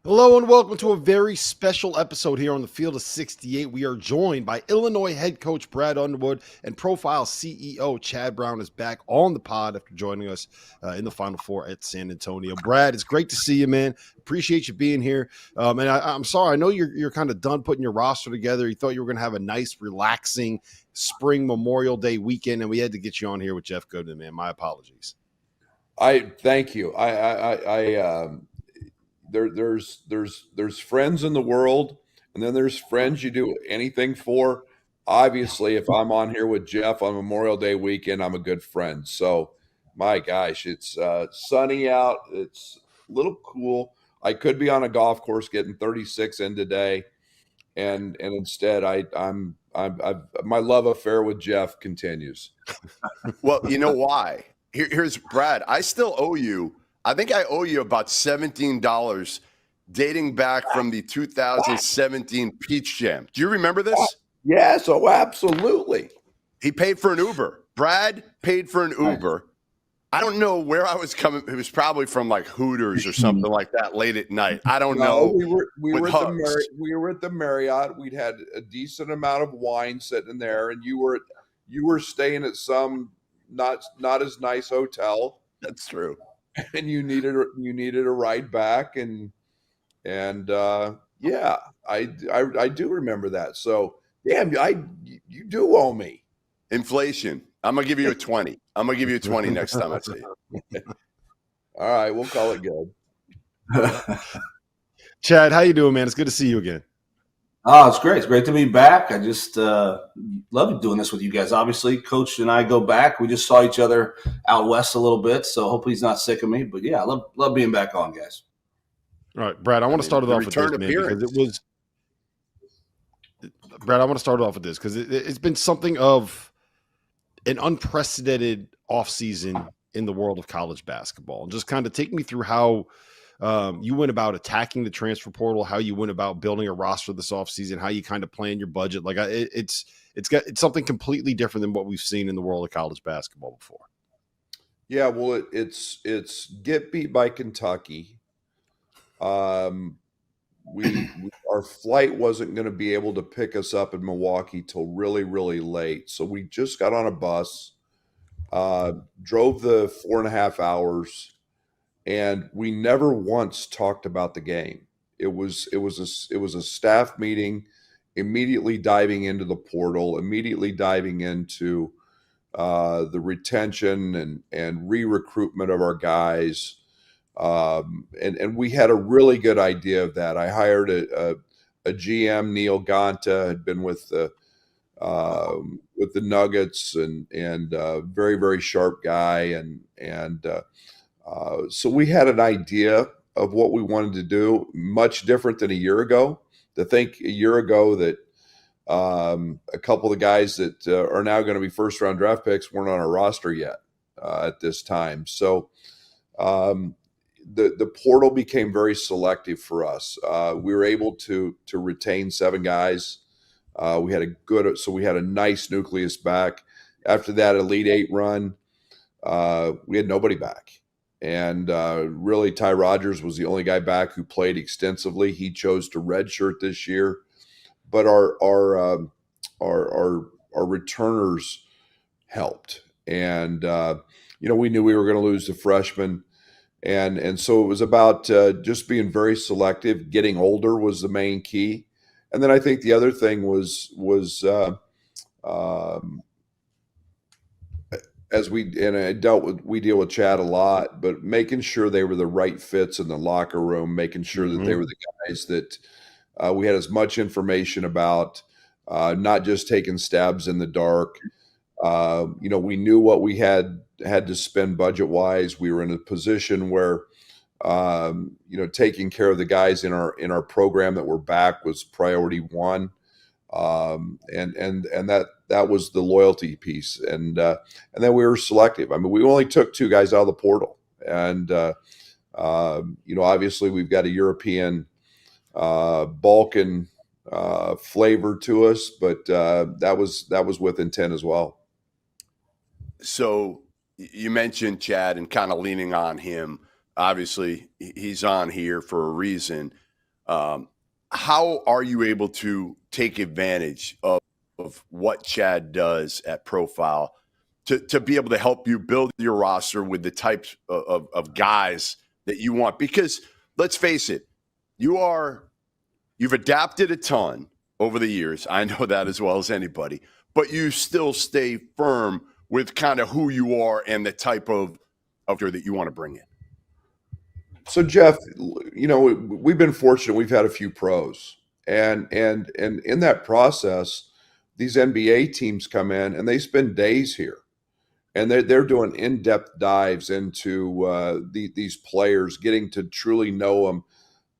Hello and welcome to a very special episode here on the Field of 68. We are joined by Illinois head coach Brad Underwood and Profile CEO Chad Brown is back on the pod after joining us in the Final Four at San Antonio. Brad, it's great to see you, man. Appreciate you being here. And I'm sorry, I know you're kind of done putting your roster together. You thought you were going to have a nice, relaxing spring Memorial Day weekend, and we had to get you on here with Jeff Goodman, man. My apologies. I thank you. There's friends in the world, and then there's friends you do anything for. Obviously, if I'm on here with Jeff on Memorial Day weekend, I'm a good friend. So, my gosh, it's sunny out. It's a little cool. I could be on a golf course getting 36 in today, and instead, my love affair with Jeff continues. Well, you know why? Here's Brad. I still owe you. I think I owe you about $17 dating back from the 2017 Peach Jam. Do you remember this? Yes, oh, absolutely. He paid for an Uber. Brad paid for an Uber. I don't know where I was coming. It was probably from like Hooters or something like that late at night. I don't know. We were at the Marriott. We'd had a decent amount of wine sitting there, and you were staying at some not as nice hotel. That's true. And you needed a ride back, and yeah, I do remember that. So damn, you do owe me. Inflation. I'm gonna give you a 20. I'm gonna give you a 20 next time I see you. All right, we'll call it good. Chad, how you doing, man? It's good to see you again. Oh, it's great. It's great to be back. I just love doing this with you guys. Obviously, Coach and I go back. We just saw each other out west a little bit, so hopefully he's not sick of me. But, yeah, I love being back on, guys. All right, Brad, I want to start it off with this, man, because it was – Brad, I want to start it off with this because it's been something of an unprecedented offseason in the world of college basketball. And just kind of take me through how you went about attacking the transfer portal, how you went about building a roster this offseason, how you kind of plan your budget. Like it's something completely different than what we've seen in the world of college basketball before. Yeah, well, it's get beat by Kentucky. Our flight wasn't going to be able to pick us up in Milwaukee till really, really late. So we just got on a bus, drove the 4.5 hours, and we never once talked about the game. It was a staff meeting, immediately diving into the portal, immediately diving into the retention and re-recruitment of our guys. And we had a really good idea of that. I hired a GM, Neil Ganta, had been with the Nuggets and very, very sharp guy. So we had an idea of what we wanted to do, much different than a year ago. To think a year ago that a couple of the guys that are now going to be first-round draft picks weren't on our roster yet at this time. So the portal became very selective for us. We were able to retain 7 guys. We had a nice nucleus back. After that Elite 8 run, we had nobody back. And really, Ty Rodgers was the only guy back who played extensively. He chose to redshirt this year, but our returners helped. And we knew we were going to lose the freshmen, and so it was about just being very selective. Getting older was the main key, and then I think the other thing was as we deal with Chad a lot, but making sure they were the right fits in the locker room, making sure that they were the guys that we had as much information about, not just taking stabs in the dark. We knew what we had to spend budget wise. We were in a position where, taking care of the guys in our program that were back was priority one. And that was the loyalty piece. And then we were selective. I mean, we only took 2 guys out of the portal, and obviously we've got a European Balkan flavor to us, but that was with intent as well. So you mentioned Chad and kind of leaning on him. Obviously, he's on here for a reason. How are you able to take advantage of what Chad does at Profile to be able to help you build your roster with the types of guys that you want? Because let's face it, you've adapted a ton over the years. I know that as well as anybody, but you still stay firm with kind of who you are and the type of that you want to bring in. So Jeff, we've been fortunate. We've had a few pros, and in that process, these NBA teams come in and they spend days here, and they're doing in-depth dives into these players, getting to truly know them.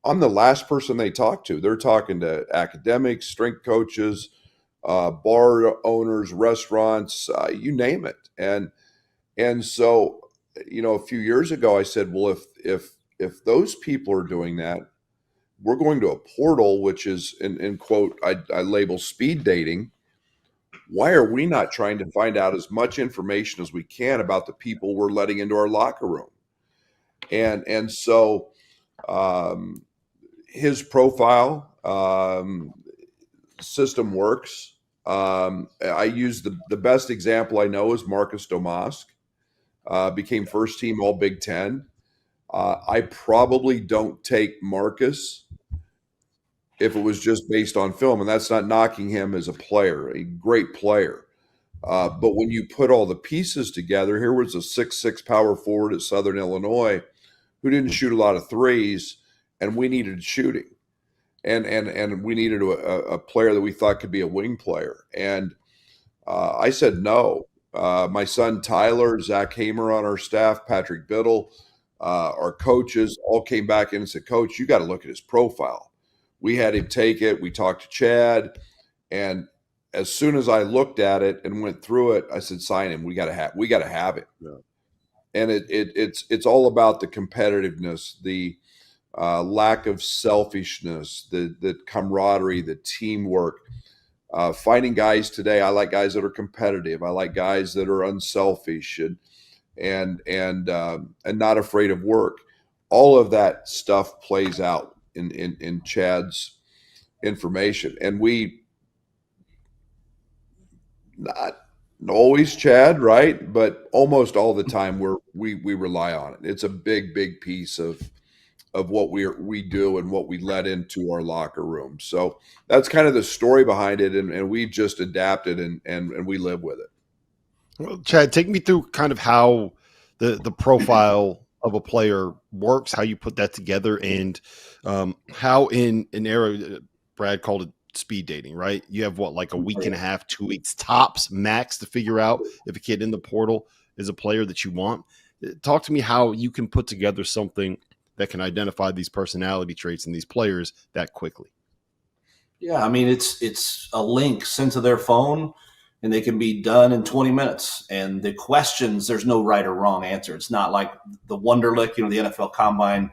I'm the last person they talk to. They're talking to academics, strength coaches, bar owners, restaurants, you name it. And so, a few years ago, I said, well, if those people are doing that, we're going to a portal, which is in quote, I label speed dating. Why are we not trying to find out as much information as we can about the people we're letting into our locker room? And so his profile system works. I use the best example I know is Marcus Domask, became first team All Big Ten. I probably don't take Marcus if it was just based on film, and that's not knocking him as a player, a great player. But when you put all the pieces together, here was a 6'6" power forward at Southern Illinois who didn't shoot a lot of threes, and we needed shooting. And we needed a player that we thought could be a wing player. And I said no. My son Tyler, Zach Hamer on our staff, Patrick Biddle, our coaches all came back in and said, Coach, you got to look at his profile. We had him take it. We talked to Chad. And as soon as I looked at it and went through it, I said, sign him. We got to have it. Yeah. And it's all about the competitiveness, the lack of selfishness, the camaraderie, the teamwork. Finding guys today, I like guys that are competitive. I like guys that are unselfish and not afraid of work. All of that stuff plays out in Chad's information, and we not always Chad, right? But almost all the time we rely on it. It's a big piece of what we do and what we let into our locker room. So that's kind of the story behind it, and we just adapted and we live with it. Well, Chad, take me through kind of how the profile of a player works, how you put that together, and how in an era, Brad called it speed dating, right? You have like a week and a half, 2 weeks tops max to figure out if a kid in the portal is a player that you want. Talk to me how you can put together something that can identify these personality traits in these players that quickly. Yeah, I mean, it's a link sent to their phone, and they can be done in 20 minutes. And the questions, there's no right or wrong answer. It's not like the Wonderlic, the NFL Combine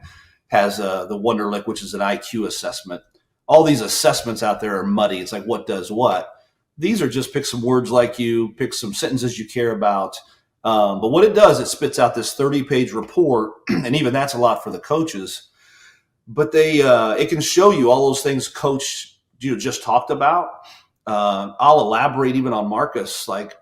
has the Wonderlic, which is an IQ assessment. All these assessments out there are muddy. It's like what does what. These are just pick some words like you, pick some sentences you care about. But what it does, it spits out this 30-page report, and even that's a lot for the coaches. But it can show you all those things Coach just talked about. I'll elaborate even on Marcus. Like,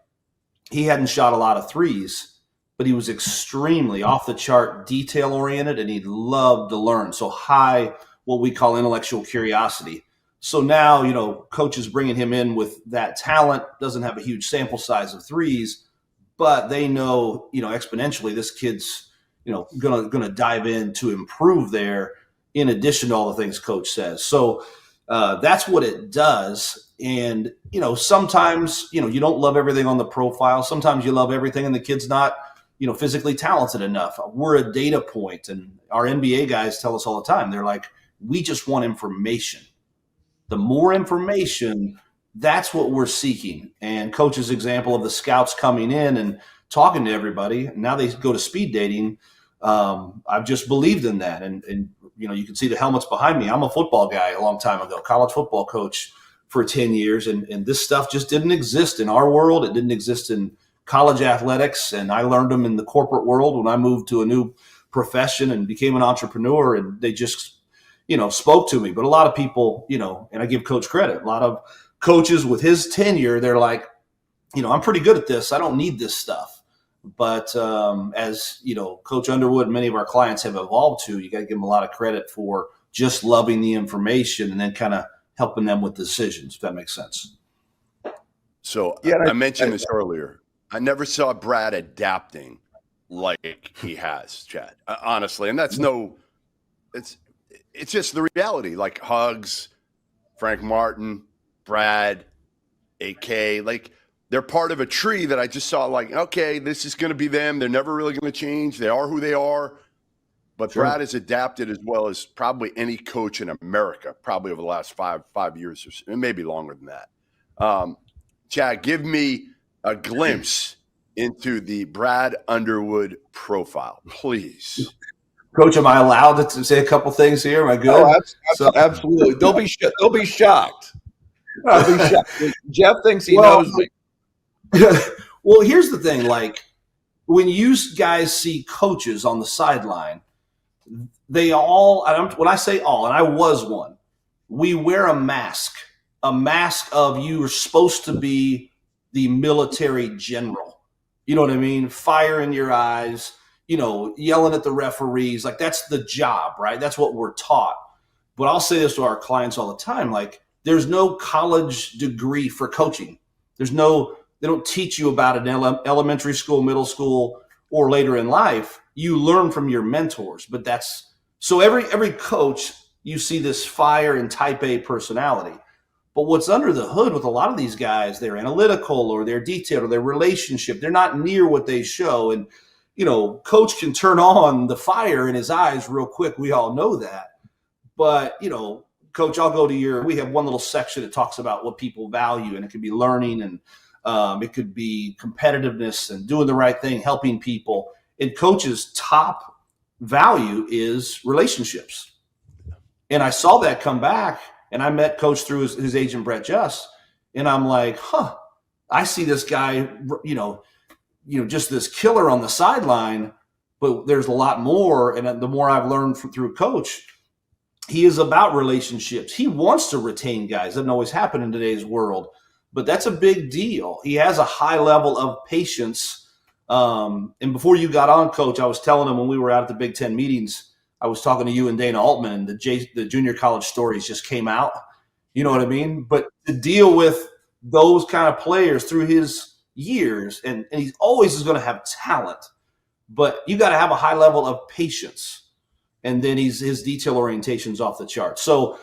he hadn't shot a lot of threes, but he was extremely off the chart, detail oriented, and he loved to learn. So high, what we call intellectual curiosity. So now, Coach is bringing him in with that talent, doesn't have a huge sample size of threes, but they know, exponentially this kid's, gonna dive in to improve there in addition to all the things Coach says. So that's what it does. And, sometimes, you don't love everything on the profile. Sometimes you love everything and the kid's not, physically talented enough. We're a data point, and our NBA guys tell us all the time. They're like, we just want information. The more information, that's what we're seeking. And Coach's example of the scouts coming in and talking to everybody, now they go to speed dating. I've just believed in that. And you can see the helmets behind me. I'm a football guy a long time ago, college football coach for 10 years. And this stuff just didn't exist in our world. It didn't exist in college athletics. And I learned them in the corporate world when I moved to a new profession and became an entrepreneur. And they just, spoke to me. But a lot of people, and I give Coach credit, a lot of coaches with his tenure, they're like, I'm pretty good at this. I don't need this stuff. But as Coach Underwood and many of our clients have evolved to, you got to give them a lot of credit for just loving the information and then kind of helping them with decisions, if that makes sense. So I mentioned this earlier. I never saw Brad adapting like he has, Chad, honestly. And that's it's just the reality. Like Hugs, Frank Martin, Brad, AK, like they're part of a tree that I just saw like, okay, this is going to be them. They're never really going to change. They are who they are. But sure. Brad has adapted as well as probably any coach in America, probably over the last five years or so, maybe longer than that. Chad, give me a glimpse into the Brad Underwood profile, please. Coach, am I allowed to say a couple things here? Am I good? Oh, absolutely. They'll be shocked. They'll be shocked. Jeff thinks he knows me. Well, here's the thing. Like, when you guys see coaches on the sideline, they all, when I say all, and I was one, we wear a mask of you are supposed to be the military general. You know what I mean? Fire in your eyes, yelling at the referees. Like, that's the job, right? That's what we're taught. But I'll say this to our clients all the time. Like, there's no college degree for coaching. They don't teach you about it in elementary school, middle school, or later in life. You learn from your mentors. But so every coach, you see this fire and type A personality. But what's under the hood with a lot of these guys, they're analytical or they're detailed or their relationship, they're not near what they show. And, coach can turn on the fire in his eyes real quick. We all know that. But, coach, I'll go to we have one little section that talks about what people value, and it could be learning and it could be competitiveness and doing the right thing, helping people. And coach's top value is relationships. And I saw that come back. And I met Coach through his agent, Brett Just, and I'm like, I see this guy, just this killer on the sideline, but there's a lot more. And the more I've learned through Coach, he is about relationships. He wants to retain guys. Doesn't always happen in today's world, but that's a big deal. He has a high level of patience. And before you got on, Coach, I was telling him when we were out at the Big Ten meetings, I was talking to you and Dana Altman, and the junior college stories just came out. You know what I mean? But to deal with those kind of players through his years, and he always is going to have talent, but you got to have a high level of patience. And then his detail orientation's off the chart. So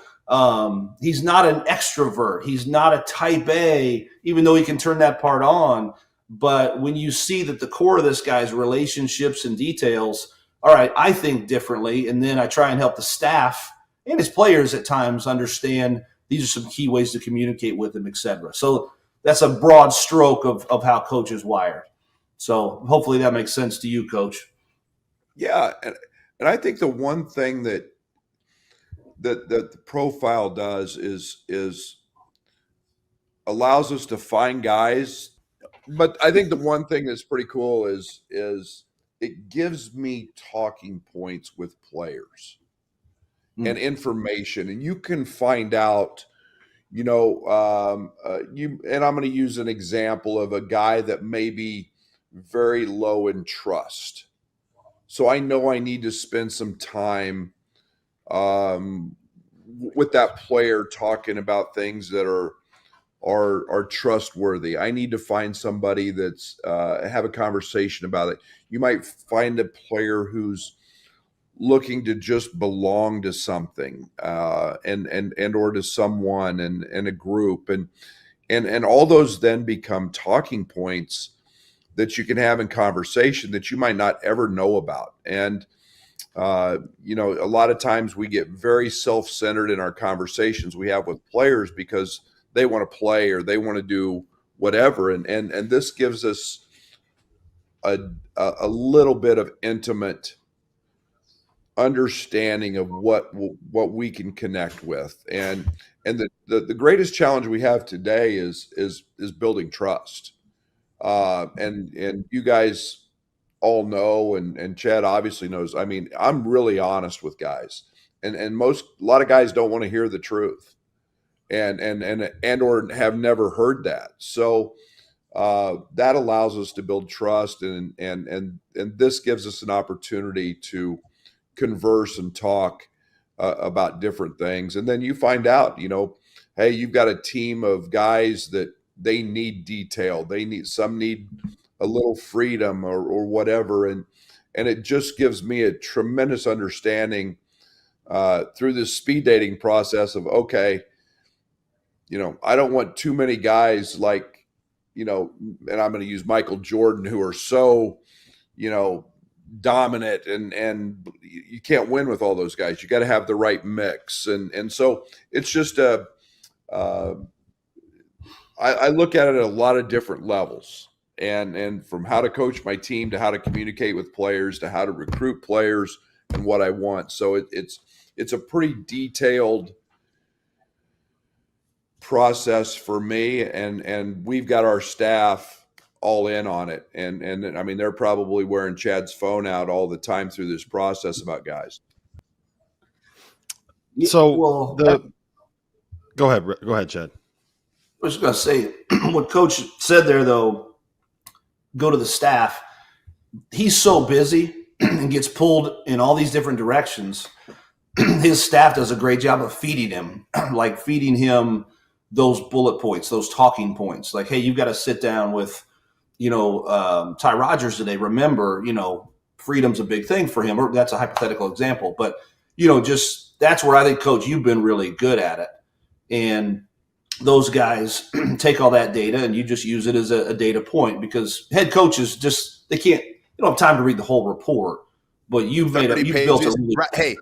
he's not an extrovert. He's not a type A, even though he can turn that part on. But when you see that the core of this guy's relationships and details, all right, I think differently, and then I try and help the staff and his players at times understand these are some key ways to communicate with them, et cetera. So that's a broad stroke of how Coach is wired. So hopefully that makes sense to you, Coach. Yeah, and I think the one thing that the profile does is allows us to find guys. But I think the one thing that's pretty cool is it gives me talking points with players and information, and you can find out, and I'm going to use an example of a guy that may be very low in trust. So I know I need to spend some time with that player talking about things that are trustworthy. I need to find somebody that's have a conversation about it. You might find a player who's looking to just belong to something and or to someone and a group and all those then become talking points that you can have in conversation that you might not ever know about. And a lot of times we get very self-centered in our conversations we have with players because they want to play or they want to do whatever. And this gives us a little bit of intimate understanding of what we can connect with. And the greatest challenge we have today is building trust. And you guys all know, and Chad obviously knows, I mean, I'm really honest with guys. and a lot of guys don't want to hear the truth, and or have never heard that. So that allows us to build trust, and this gives us an opportunity to converse and talk about different things. And then you find out, hey, you've got a team of guys that they need detail. Some need a little freedom or whatever. And it just gives me a tremendous understanding through this speed dating process of, okay, I don't want too many guys like, and I'm going to use Michael Jordan, who are so, dominant, and you can't win with all those guys. You got to have the right mix. And so it's just I look at it at a lot of different levels, and from how to coach my team to how to communicate with players to how to recruit players and what I want. So it's a pretty detailed process for me, and we've got our staff all in on it. And I mean, they're probably wearing Chad's phone out all the time through this process about guys. So go ahead, Chad. I was going to say what Coach said there, though, go to the staff. He's so busy and gets pulled in all these different directions. His staff does a great job of feeding him, like feeding him those bullet points, those talking points. Like, hey, you've got to sit down with, Ty Rodgers today. Remember, freedom's a big thing for him. Or that's a hypothetical example. But, just that's where I think, Coach, you've been really good at it. And those guys take all that data and you just use it as a data point, because head coaches they don't have time to read the whole report. But you've built a really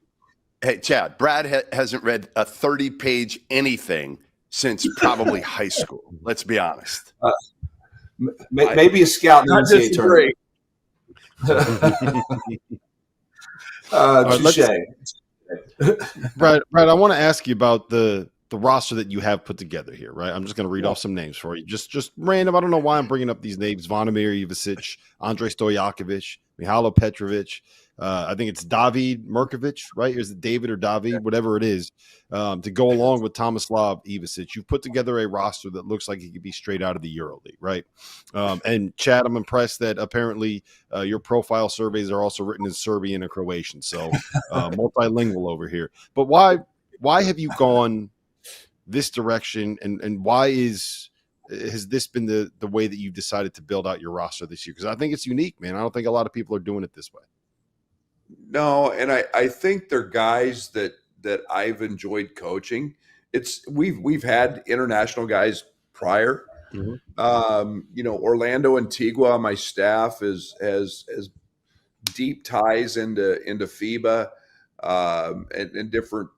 Hey, Chad, Brad hasn't read a 30-page anything since probably high school. Let's be honest. Maybe a scout in the NCAA tournament. Brad, I want to ask you about the roster that you have put together here, right? I'm just going to read off some names for you. Just random. I don't know why I'm bringing up these names. Zvonimir Ivicic, Andrei Stojakovic, Mihailo Petrovic. I think it's David Merkovic, right? Is it David or David, whatever it is, to go along with Tomislav Ivicic. You've put together a roster that looks like it could be straight out of the EuroLeague, right? And Chad, I'm impressed that apparently your profile surveys are also written in Serbian and Croatian, so multilingual over here. But why have you gone this direction, and why has this been the way that you've decided to build out your roster this year? Because I think it's unique, man. I don't think a lot of people are doing it this way. No, and I think they're guys that I've enjoyed coaching. We've had international guys prior. Mm-hmm. Orlando Antigua on my staff has deep ties into FIBA and different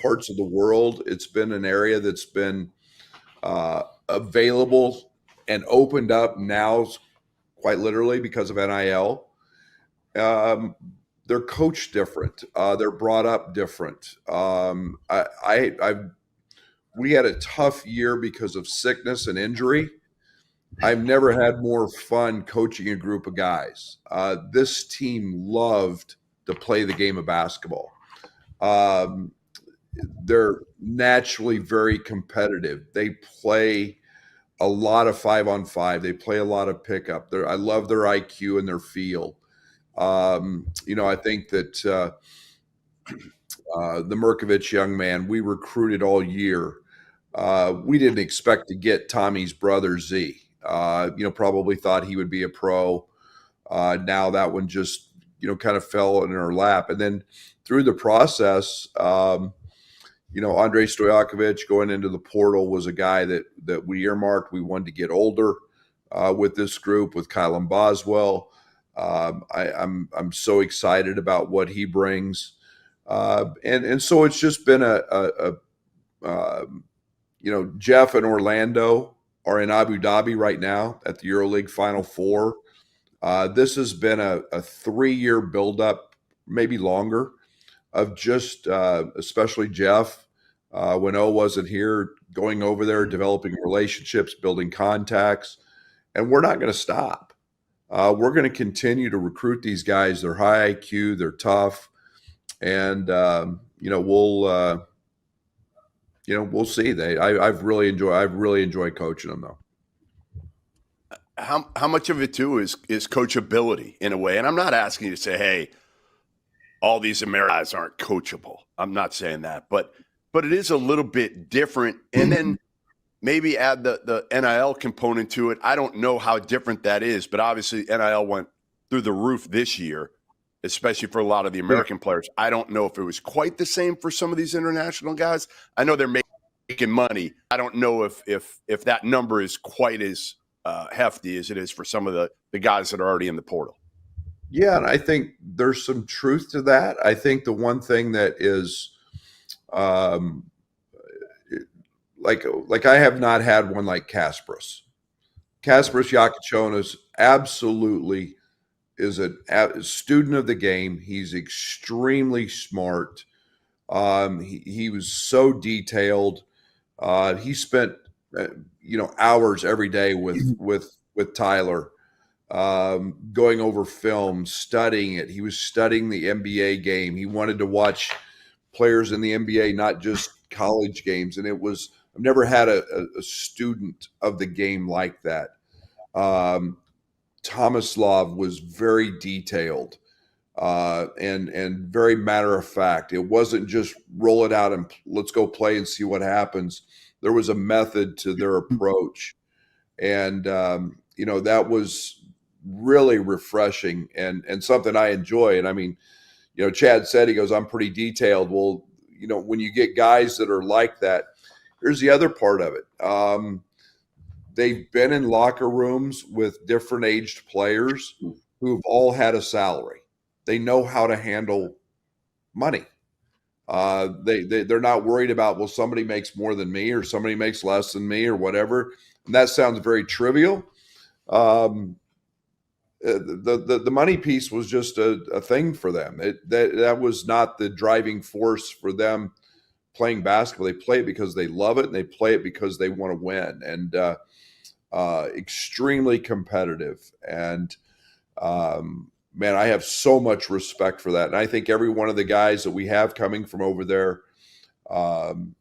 parts of the world. It's been an area that's been available and opened up now, quite literally, because of NIL. They're coached different. They're brought up different. We had a tough year because of sickness and injury. I've never had more fun coaching a group of guys. This team loved to play the game of basketball. They're naturally very competitive. They play a lot of 5-on-5. They play a lot of pickup. I love their IQ and their feel. I think that the Merkovic young man we recruited all year, we didn't expect to get Tommy's brother Z. Probably thought he would be a pro. Now that one just kind of fell in our lap, and then through the process, Andrei Stojakovic going into the portal was a guy that we earmarked. We wanted to get older with this group with Kylan Boswell. I'm so excited about what he brings, and so it's just been Jeff and Orlando are in Abu Dhabi right now at the EuroLeague Final Four. This has been a 3-year buildup, maybe longer, of just especially Jeff when O wasn't here, going over there, developing relationships, building contacts, and we're not going to stop. We're going to continue to recruit these guys. They're high IQ. They're tough. and we'll see. I've really enjoyed coaching them though. How much of it too is coachability in a way? And I'm not asking you to say, hey, all these Americans aren't coachable. I'm not saying that, but it is a little bit different. And then maybe add the NIL component to it. I don't know how different that is, but obviously NIL went through the roof this year, especially for a lot of the American players. I don't know if it was quite the same for some of these international guys. I know they're making money. I don't know if that number is quite as hefty as it is for some of the guys that are already in the portal. Yeah, and I think there's some truth to that. I think the one thing that is like I have not had one like Kasparas. Kasparas Yakichonis absolutely is a student of the game. He's extremely smart. He was so detailed. He spent hours every day with Tyler, going over film, studying it. He was studying the NBA game. He wanted to watch players in the NBA, not just college games. And I've never had a student of the game like that. Tomislav was very detailed and very matter of fact. It wasn't just roll it out and let's go play and see what happens. There was a method to their approach. And, that was really refreshing and something I enjoy. And I mean, Chad said, he goes, I'm pretty detailed. Well, when you get guys that are like that, here's the other part of it. They've been in locker rooms with different aged players who've all had a salary. They know how to handle money. They're not worried about, well, somebody makes more than me or somebody makes less than me or whatever. And that sounds very trivial. The money piece was just a thing for them. That was not the driving force for them playing basketball. They play it because they love it, and they play it because they want to win. And extremely competitive. And man, I have so much respect for that. And I think every one of the guys that we have coming from over there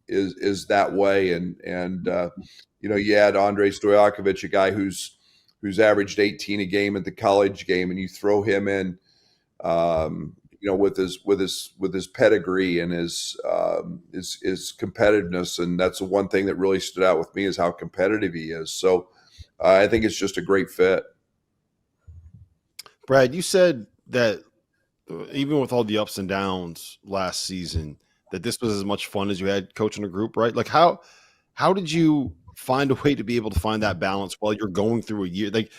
is that way. And you add Andrei Stojakovic, a guy who's averaged 18 a game at the college game, and you throw him in, with his pedigree and his competitiveness, and that's the one thing that really stood out with me is how competitive he is. So I think it's just a great fit. Brad, you said that even with all the ups and downs last season, that this was as much fun as you had coaching a group, right? Like how did you find a way to be able to find that balance while you're going through a year? Like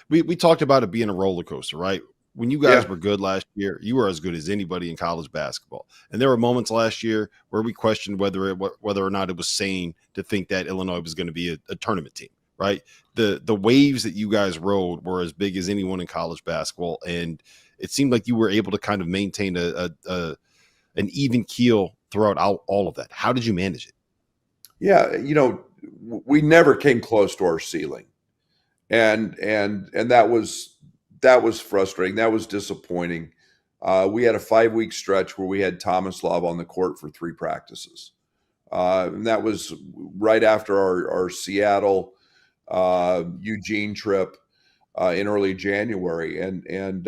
we talked about it being a roller coaster, right? When you guys were good last year, you were as good as anybody in college basketball. And there were moments last year where we questioned whether or not it was sane to think that Illinois was going to be a tournament team, right? The waves that you guys rode were as big as anyone in college basketball, and it seemed like you were able to kind of maintain an even keel throughout all of that. How did you manage it? Yeah, we never came close to our ceiling, and that was frustrating. That was disappointing. We had a 5-week stretch where we had Tomislav on the court for 3 practices, and that was right after our Seattle Eugene trip in early January, and then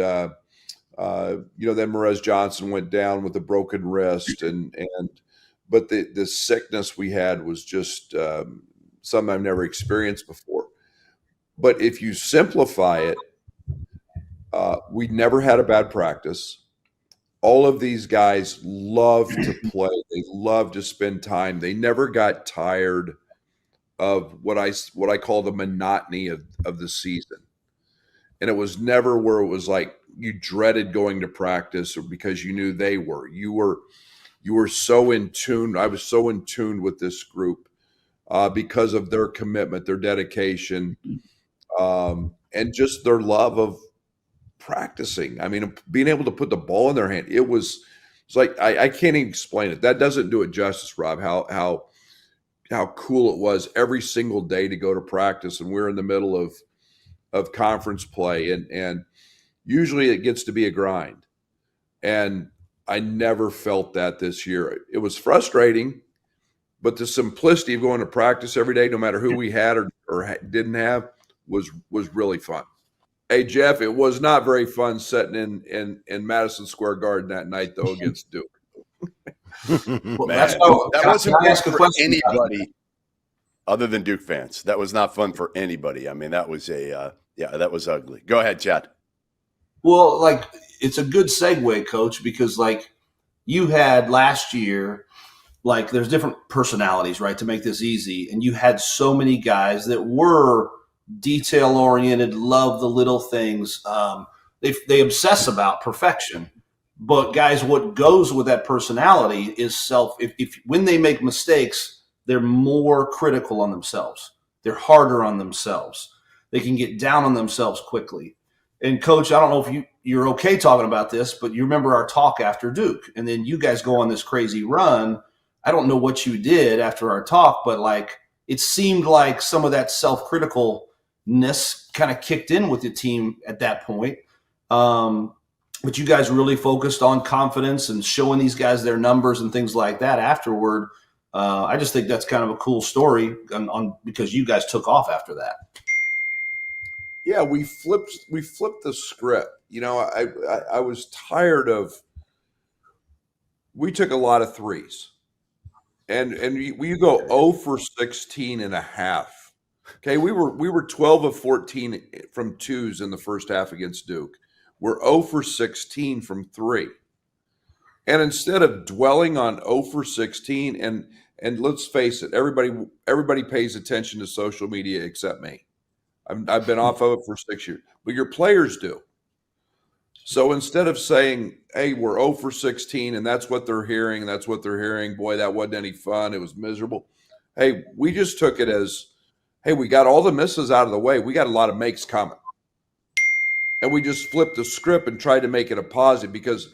Merez Johnson went down with a broken wrist, but the sickness we had was just something I've never experienced before. But if you simplify it, we never had a bad practice. All of these guys love to play. They love to spend time. They never got tired of what I call the monotony of the season. And it was never where it was like you dreaded going to practice or because you knew they were. You were so in tune. I was so in tune with this group because of their commitment, their dedication, and just their love of practicing. I mean, being able to put the ball in their hand. It's like I can't even explain it. That doesn't do it justice, Rob. How cool it was every single day to go to practice, and we're in the middle of conference play, and usually it gets to be a grind. And I never felt that this year. It was frustrating, but the simplicity of going to practice every day, no matter who we had or didn't have, was really fun. Hey, Jeff, it was not very fun sitting in Madison Square Garden that night, though, against Duke. Man, that wasn't fun for anybody other than Duke fans. That was not fun for anybody. I mean, that was that was ugly. Go ahead, Chad. Well, like, it's a good segue, Coach, because like you had last year, like there's different personalities, right, to make this easy. And you had so many guys that were detail oriented, love the little things. They obsess about perfection. But guys, what goes with that personality is if when they make mistakes, they're more critical on themselves. They're harder on themselves. They can get down on themselves quickly. And Coach, I don't know if you're okay talking about this, but you remember our talk after Duke, and then you guys go on this crazy run. I don't know what you did after our talk, but like it seemed like some of that self-criticalness kind of kicked in with the team at that point. But you guys really focused on confidence and showing these guys their numbers and things like that afterward. I just think that's kind of a cool story because you guys took off after that. Yeah, we flipped the script. You know, I was tired of. We took a lot of threes, and we go 0 for 16 and a half. Okay, we were 12 of 14 from twos in the first half against Duke. We're 0 for 16 from three, and instead of dwelling on 0 for 16, and let's face it, everybody pays attention to social media except me. I've been off of it for 6 years, but your players do. So instead of saying, hey, we're 0 for 16 and that's what they're hearing, boy, that wasn't any fun, it was miserable. Hey, we just took it as, hey, we got all the misses out of the way. We got a lot of makes coming. And we just flipped the script and tried to make it a positive because,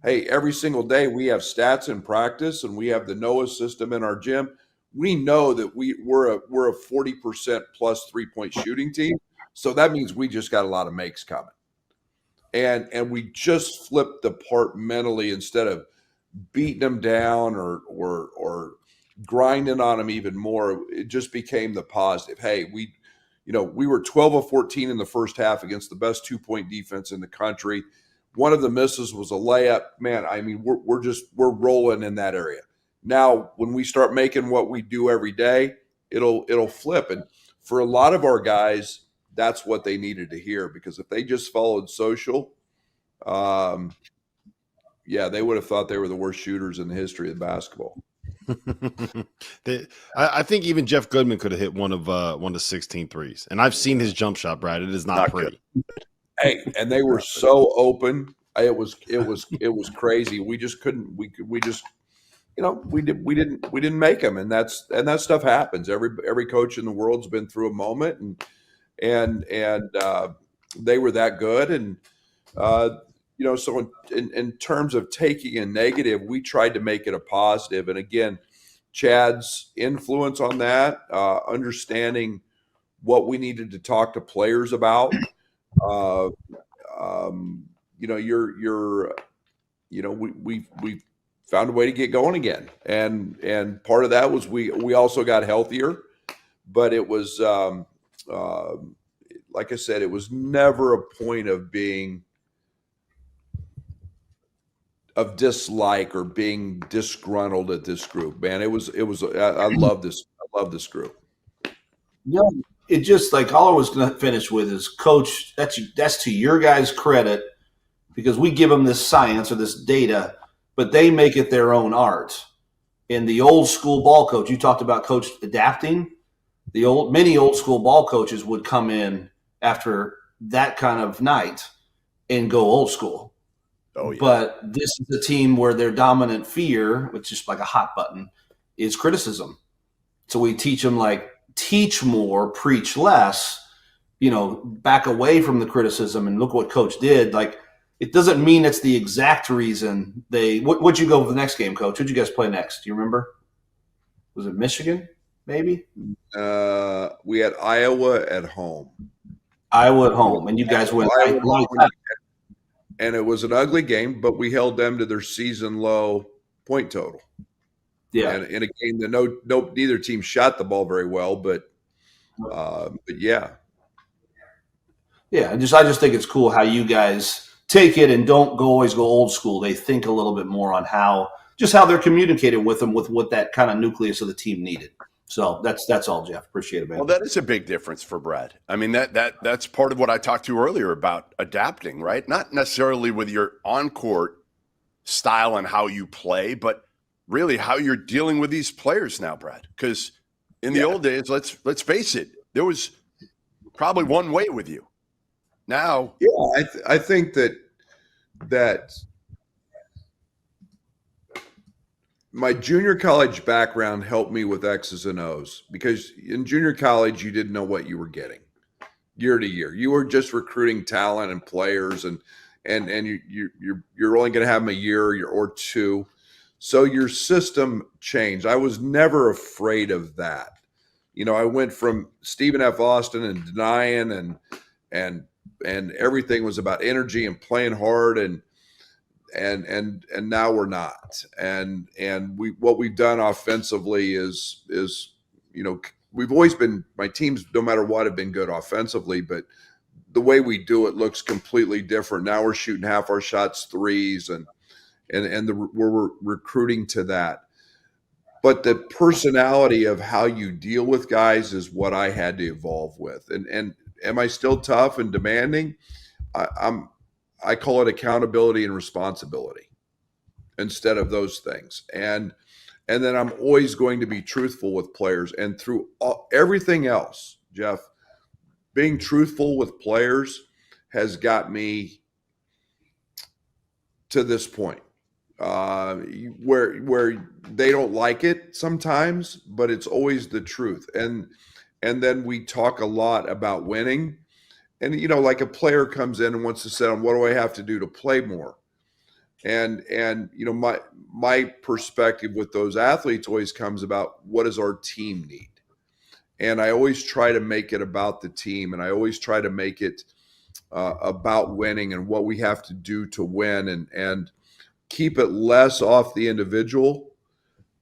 hey, every single day we have stats in practice and we have the NOAA system in our gym. We know that we're a 40% plus 3-point shooting team. So that means we just got a lot of makes coming. And we just flipped the part mentally instead of beating them down or grinding on them even more. It just became the positive. Hey, we were 12 of 14 in the first half against the best 2-point defense in the country. One of the misses was a layup. Man, I mean, we're rolling in that area. Now, when we start making what we do every day, it'll flip. And for a lot of our guys, that's what they needed to hear because if they just followed social, they would have thought they were the worst shooters in the history of basketball. I think even Jeff Goodman could have hit one of 16 threes. And I've seen his jump shot, Brad. It is not pretty. Good. Hey, and they were so open. It was crazy. We just couldn't. We just. We didn't make them, and that stuff happens. Every coach in the world's been through a moment, and they were that good, and so in terms of taking a negative, we tried to make it a positive, and again, Chad's influence on that, understanding what we needed to talk to players about, we found a way to get going again. And part of that was we also got healthier, but it was, like I said, it was never a point of dislike or being disgruntled at this group, man. I love this. I love this group. No, it just like all I was going to finish with is, Coach, that's to your guys' credit because we give them this science or this data, but they make it their own art. And the old school ball coach, you talked about coach adapting. Many old school ball coaches would come in after that kind of night and go old school. Oh, yeah. But this is a team where their dominant fear, which is like a hot button, is criticism. So we teach them like teach more, preach less, back away from the criticism. And look what coach did. Like, it doesn't mean it's the exact reason what'd you go for the next game, Coach? Who'd you guys play next? Do you remember? Was it Michigan, maybe? We had Iowa at home. Iowa at home, and you guys went. and it was an ugly game, but we held them to their season low point total. Yeah. And in a game that neither team shot the ball very well, but yeah. Yeah, I just think it's cool how you guys take it and don't always go old school. They think a little bit more on how they're communicating with them with what that kind of nucleus of the team needed. So that's all, Jeff. Appreciate it, man. Well, that is a big difference for Brad. I mean, that's part of what I talked to earlier about adapting, right? Not necessarily with your on-court style and how you play, but really how you're dealing with these players now, Brad. Because in the old days, let's face it, there was probably one way with you. Now, I think that my junior college background helped me with X's and O's, because in junior college you didn't know what you were getting year to year. You were just recruiting talent and players, and you're only going to have them a year or two, so your system changed. I was never afraid of that. I went from Stephen F. Austin and denying and everything was about energy and playing hard, and now we're not. And what we've done offensively is we've always been, my teams, no matter what, have been good offensively, but the way we do it looks completely different. Now we're shooting half our shots threes, and we're recruiting to that. But the personality of how you deal with guys is what I had to evolve with. And am I still tough and demanding? I call it accountability and responsibility instead of those things. And then I'm always going to be truthful with players. And through everything else, Jeff, being truthful with players has got me to this point where they don't like it sometimes, but it's always the truth. And then we talk a lot about winning. And, like a player comes in and wants to say, what do I have to do to play more? And my perspective with those athletes always comes about, what does our team need? And I always try to make it about the team, and I always try to make it about winning and what we have to do to win, and keep it less off the individual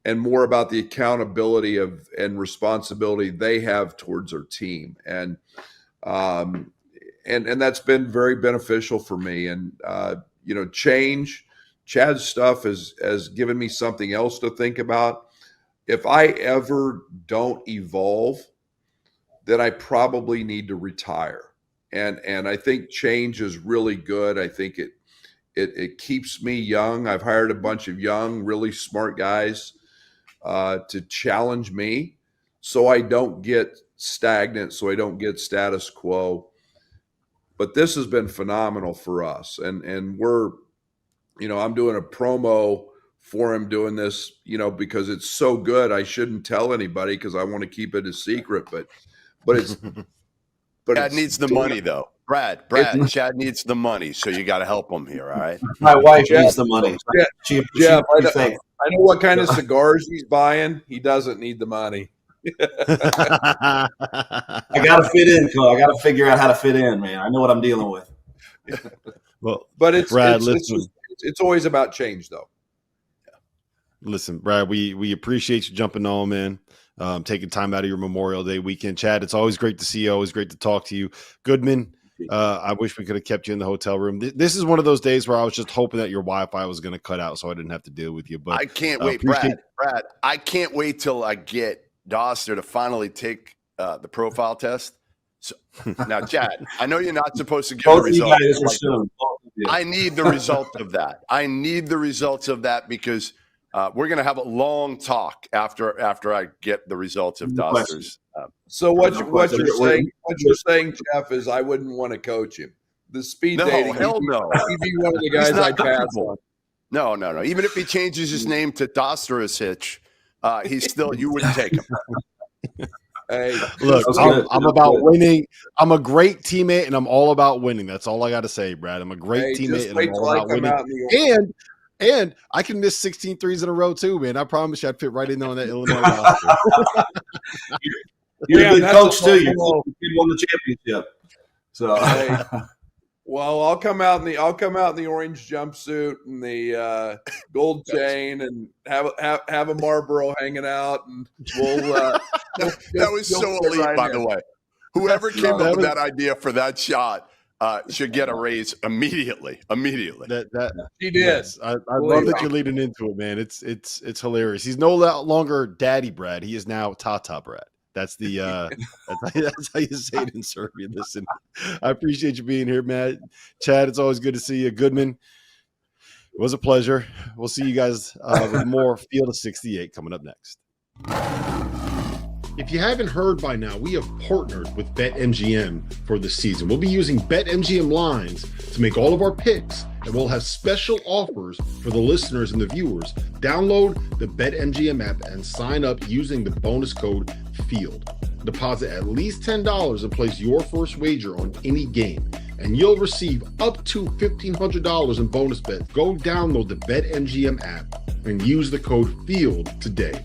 and more about the accountability and responsibility they have towards their team. And that's been very beneficial for me. And, change, Chad's stuff has given me something else to think about. If I ever don't evolve, then I probably need to retire. And I think change is really good. I think it keeps me young. I've hired a bunch of young, really smart guys to challenge me, so I don't get stagnant, so I don't get status quo. But this has been phenomenal for us. And we're, I'm doing a promo for him doing this, because it's so good. I shouldn't tell anybody because I want to keep it a secret, but it's, but Chad needs the money though. Brad, Chad needs the money. So you got to help him here. All right. My wife needs the money. Jeff, I know what kind of cigars he's buying. He doesn't need the money. I gotta fit in, Cole. I gotta figure out how to fit in, man. I know what I'm dealing with. Well, but it's Brad, it's always about change, though. Listen, Brad, we appreciate you jumping on, man. Taking time out of your Memorial Day weekend. Chad, it's always great to see you. Always great to talk to you. Goodman, I wish we could have kept you in the hotel room. This is one of those days where I was just hoping that your Wi-Fi was going to cut out so I didn't have to deal with you. But I can't wait, Brad, I can't wait till I get Doster to finally take the profile test. So, now, Chad, I know you're not supposed to get the results. I need the result of that. I need the results of that because we're going to have a long talk after I get the results of Doster's. So what you're saying, Jeff, is I wouldn't want to coach him. The speed dating, hell no. He'd be one of the guys I pass on. No. Even if he changes his name to Dosterus, he's still, you wouldn't take him. Hey, look, I'm about winning. I'm a great teammate, and I'm all about winning. That's all I got to say, Brad. I'm a great teammate, and I'm all about winning. And I can miss 16 threes in a row too, man. I promise you I'd fit right in there on that Illinois roster. You're a good coach too. You won the championship. So Well, I'll come out in the orange jumpsuit and the gold chain and have a Marlboro hanging out, and That was so elite, right by in. the way. Whoever came that up with was- that idea for that shot should get a raise immediately. She did. Yes, I love that you're leading into it, man. It's hilarious. He's no longer Daddy Brad. He is now Tata Brad. That's the that's how you say it in Serbian. Listen, I appreciate you being here, Matt. Chad, it's always good to see you. Goodman, it was a pleasure. We'll see you guys with more Field of 68 coming up next. If you haven't heard by now, we have partnered with BetMGM for the season. We'll be using BetMGM lines to make all of our picks, and we'll have special offers for the listeners and the viewers. Download the BetMGM app and sign up using the bonus code FIELD. Deposit at least $10 and place your first wager on any game, and you'll receive up to $1,500 in bonus bets. Go download the BetMGM app and use the code FIELD today.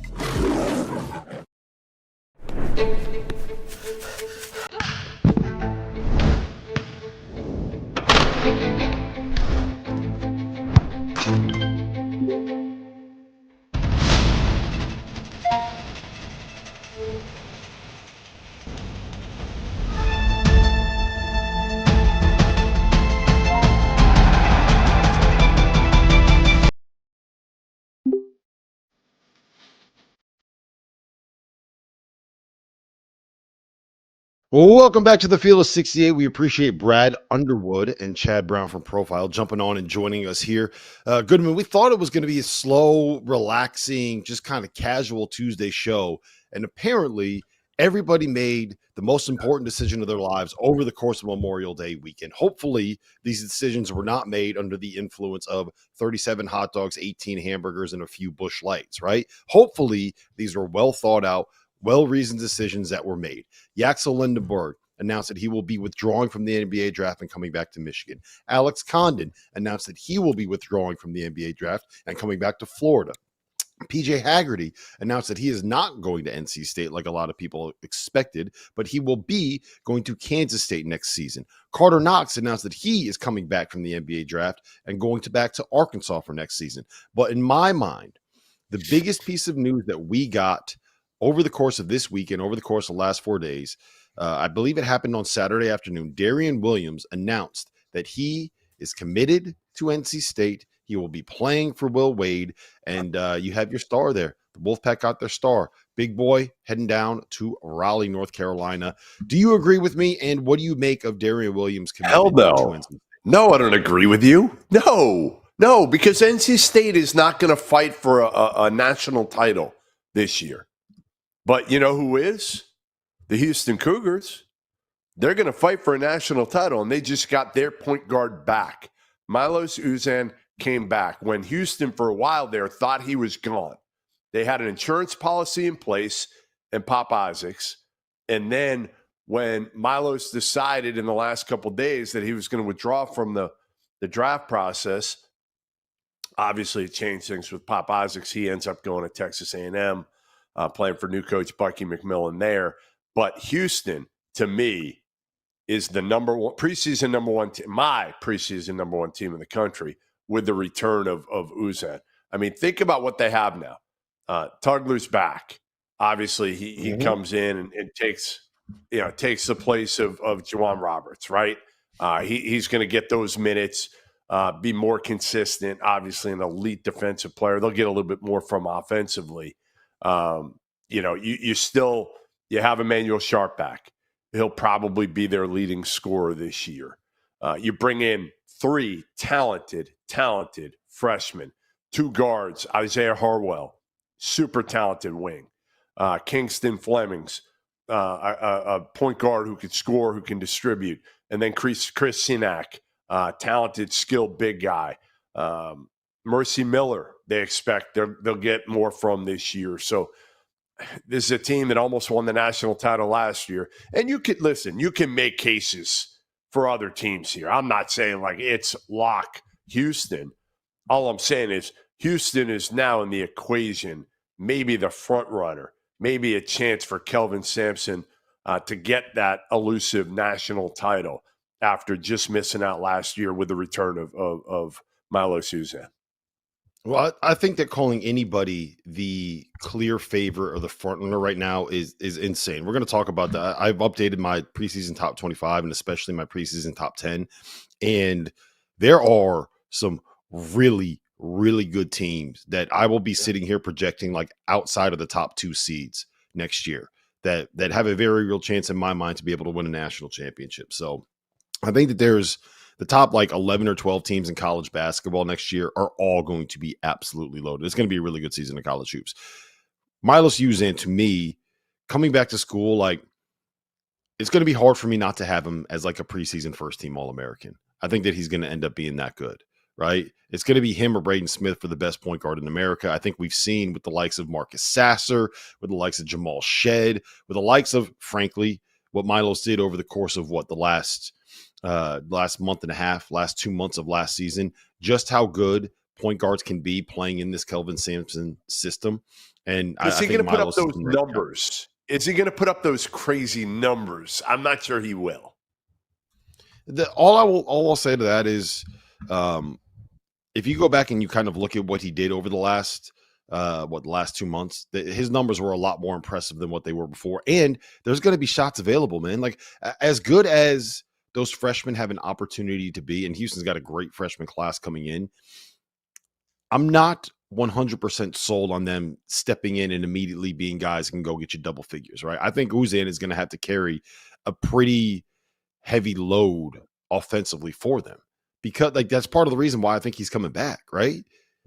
Well, welcome back to the Field of 68. We appreciate Brad Underwood and Chad Brown from Profile jumping on and joining us here. Goodman, we thought it was going to be a slow, relaxing, just kind of casual Tuesday show. And apparently, everybody made the most important decision of their lives over the course of Memorial Day weekend. Hopefully, these decisions were not made under the influence of 37 hot dogs, 18 hamburgers, and a few Busch Lights, right? Hopefully, these were well thought out, well-reasoned decisions that were made. Yaxel Lendeborg announced that he will be withdrawing from the NBA draft and coming back to Michigan. Alex Condon announced that he will be withdrawing from the NBA draft and coming back to Florida. PJ Haggerty announced that he is not going to NC State like a lot of people expected, but he will be going to Kansas State next season. Karter Knox announced that he is coming back from the NBA draft and going back to Arkansas for next season. But in my mind, the biggest piece of news that we got over the course of this weekend, over the course of the last 4 days, I believe it happened on Saturday afternoon. Darrion Williams announced that he is committed to NC State. He will be playing for Will Wade, and you have your star there. The Wolfpack got their star. Big boy heading down to Raleigh, North Carolina. Do you agree with me, and what do you make of Darrion Williams' commitment to NC State? No, I don't agree with you. No, because NC State is not going to fight for a national title this year. But you know who is? The Houston Cougars. They're going to fight for a national title, and they just got their point guard back. Milos Uzan came back when Houston, for a while there, thought he was gone. They had an insurance policy in place and Pop Isaacs. And then when Milos decided in the last couple of days that he was going to withdraw from the draft process, obviously it changed things with Pop Isaacs. He ends up going to Texas A&M. Playing for new coach Bucky McMillan there. But Houston, to me, is the preseason number one team, my preseason number one team in the country with the return of Uzan. I mean, think about what they have now. Tugler's back. Obviously, he comes in and takes the place of Juwan Roberts, right? He's going to get those minutes, be more consistent, obviously an elite defensive player. They'll get a little bit more from offensively. You have Emmanuel Sharp back. He'll probably be their leading scorer this year. You bring in 3 talented freshmen, 2 guards, Isaiah Harwell, super talented wing, Kingston Flemings, a point guard who can score, who can distribute, and then Chris Sinak, talented, skilled big guy. Mercy Miller, they expect they'll get more from this year. So this is a team that almost won the national title last year. And you can make cases for other teams here. I'm not saying like it's lock Houston. All I'm saying is Houston is now in the equation, maybe the front runner, maybe a chance for Kelvin Sampson to get that elusive national title. after just missing out last year with the return of Milos Uzan. Well, I think that calling anybody the clear favorite or the front runner right now is insane. We're going to talk about that. I've updated my preseason top 25 and especially my preseason top 10. And there are some really, really good teams that I will be sitting here projecting like outside of the top 2 seeds next year that have a very real chance in my mind to be able to win a national championship. So I think that there's the top like 11 or 12 teams in college basketball next year are all going to be absolutely loaded. It's going to be a really good season of college hoops. Milos Uzan, to me, coming back to school, like it's going to be hard for me not to have him as like a preseason first team All-American. I think that he's going to end up being that good, right? It's going to be him or Braden Smith for the best point guard in America. I think we've seen with the likes of Marcus Sasser, with the likes of Jamal Shed, with the likes of, frankly, what Milos did over the course of the last month and a half, last 2 months of last season, just how good point guards can be playing in this Kelvin Sampson system. And is he going to put up those numbers? Is he going to put up those crazy numbers? I'm not sure he will. All I'll say to that is, if you go back and you kind of look at what he did over the last 2 months, his numbers were a lot more impressive than what they were before. And there's going to be shots available, man. Like as good as those freshmen have an opportunity to be, and Houston's got a great freshman class coming in, I'm not 100% sold on them stepping in and immediately being guys who can go get you double figures, right? I think Uzan is going to have to carry a pretty heavy load offensively for them because like that's part of the reason why I think he's coming back, right?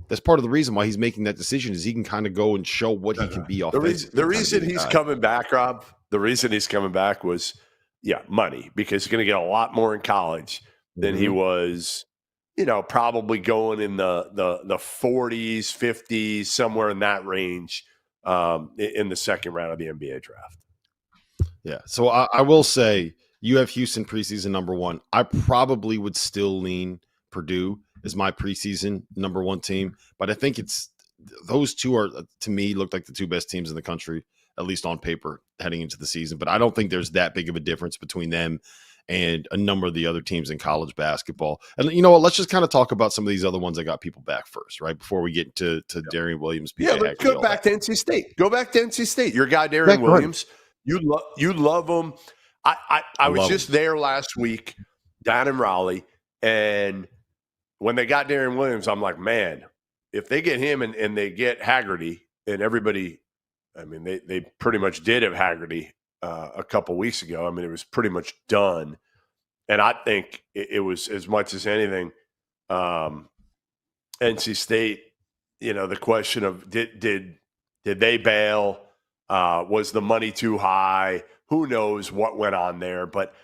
That's part of the reason why he's making that decision is he can kind of go and show what he can be offensively. The reason he's coming back, Rob, the reason he's coming back was, money, because he's going to get a lot more in college than he was, probably going in the 40s, 50s, somewhere in that range in the second round of the NBA draft. Yeah. So I will say you have Houston preseason number 1. I probably would still lean Purdue as my preseason number 1 team, but I think those two are, to me, look like the 2 best teams in the country, at least on paper, heading into the season. But I don't think there's that big of a difference between them and a number of the other teams in college basketball. And you know what? Let's just kind of talk about some of these other ones that got people back first, right? Before we get to Darrion Williams. PJ let's Haggerty, go back to NC State. Go back to NC State. Your guy, Darrion Williams. You love him. I was just there last week down in Raleigh, and when they got Darrion Williams, I'm like, man, if they get him and they get Haggerty and everybody, I mean, they pretty much did have Haggerty a couple weeks ago. I mean, it was pretty much done. And I think it was, as much as anything, NC State, the question of did they bail? Was the money too high? Who knows what went on there? But,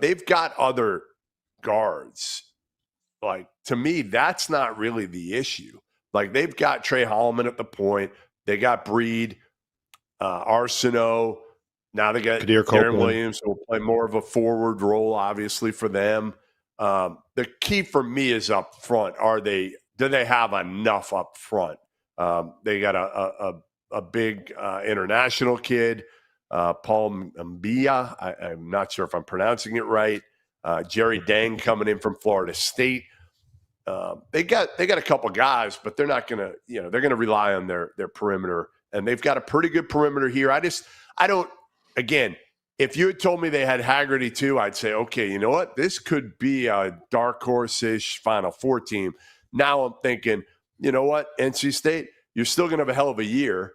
they've got other guards. Like, to me, that's not really the issue. Like, they've got Trey Holloman at the point. They got Breed, Arsenault. Now they got Darrion Williams, who will play more of a forward role, obviously, for them. The key for me is up front. Do they have enough up front? They got a big international kid, Paul Mbia. I'm not sure if I'm pronouncing it right. Jerry Dang coming in from Florida State. They got a couple guys, but they're not going to, they're going to rely on their perimeter, and they've got a pretty good perimeter here. Again, if you had told me they had Haggerty too, I'd say, okay, you know what? This could be a dark horse-ish Final Four team. Now I'm thinking, you know what, NC State, you're still going to have a hell of a year,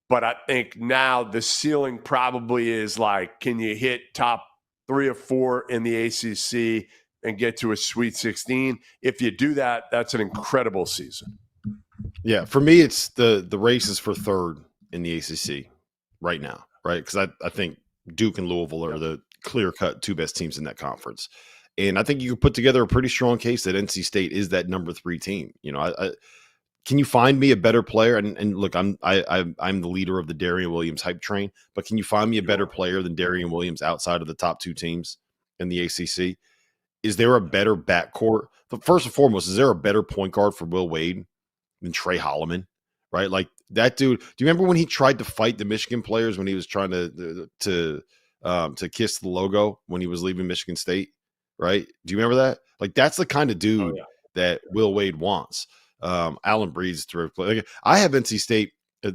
but I think now the ceiling probably is like, can you hit top 3 or 4 in the ACC and get to a Sweet 16? If you do that, that's an incredible season. Yeah, for me, it's the race is for third in the ACC right now, right? Because I think Duke and Louisville are the clear-cut 2 best teams in that conference. And I think you can put together a pretty strong case that NC State is that number 3 team. Can you find me a better player? And look, I'm the leader of the Darrion Williams hype train, but can you find me a better player than Darrion Williams outside of the top 2 teams in the ACC? Is there a better backcourt? First and foremost, is there a better point guard for Will Wade than Trey Holloman? Right, like that dude. Do you remember when he tried to fight the Michigan players when he was trying to kiss the logo when he was leaving Michigan State? right? Do you remember that? Like, that's the kind of dude that Yeah. Will Wade wants. Allen Breed's terrific. Like, I have NC State.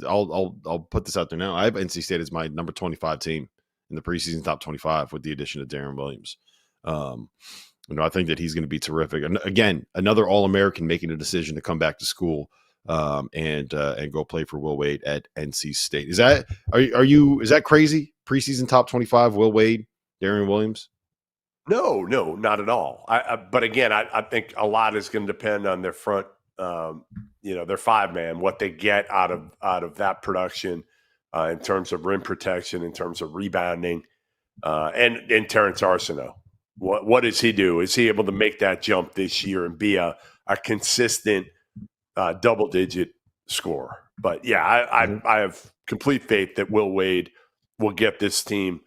I'll put this out there now. I have NC State as my number 25 team in the preseason top 25 with the addition of Darrion Williams. I think that he's going to be terrific. And again, another All-American making a decision to come back to school and go play for Will Wade at NC State. Is that is that crazy? Preseason top 25, Will Wade, Darrion Williams? No, not at all. But again, I think a lot is going to depend on their front, their 5-man, what they get out of that production in terms of rim protection, in terms of rebounding, and Terrence Arsenault. What does he do? Is he able to make that jump this year and be a consistent double-digit scorer? But yeah, I have complete faith that Will Wade will get this team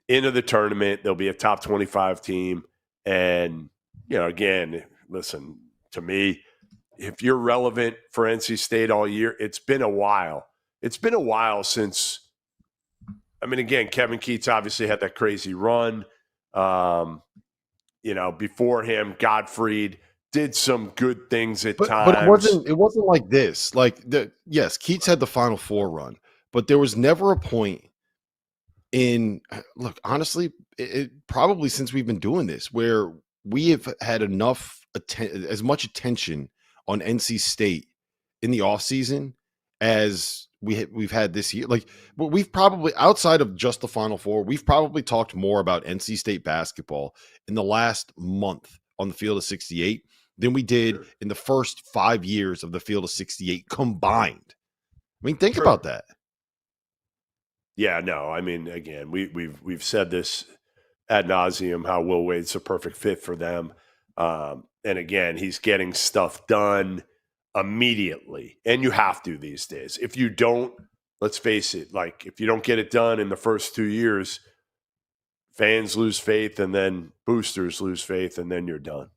into the tournament. They'll be a top 25 team. And, again, listen, to me, if you're relevant for NC State all year, it's been a while. It's been a while since, again, Kevin Keatts obviously had that crazy run. Before him, Gottfried did some good things at times. But it wasn't like this. Like, yes, Keatts had the Final Four run, but there was never a point honestly, it probably since we've been doing this where we have had as much attention on NC State in the offseason as we've had this year. Like, we've probably, outside of just the Final Four, we've probably talked more about NC State basketball in the last month on the Field of 68 than we did in the first 5 years of the Field of 68 combined. Think about that. Yeah, no, again, we've said this ad nauseum, how Will Wade's a perfect fit for them. And again, he's getting stuff done immediately. And you have to these days. If you don't, let's face it, like if you don't get it done in the first 2 years, fans lose faith and then boosters lose faith and then you're done.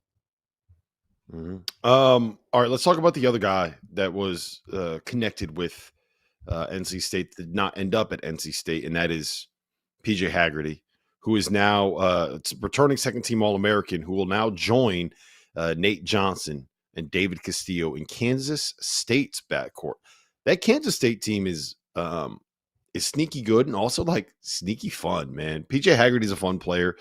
Mm-hmm. All right, let's talk about the other guy that was connected with NC State, did not end up at NC State, and that is PJ Haggerty, who is now returning second-team All-American, who will now join Nate Johnson and David Castillo in Kansas State's backcourt. That Kansas State team is sneaky good and also like sneaky fun, man. PJ Haggerty's a fun player.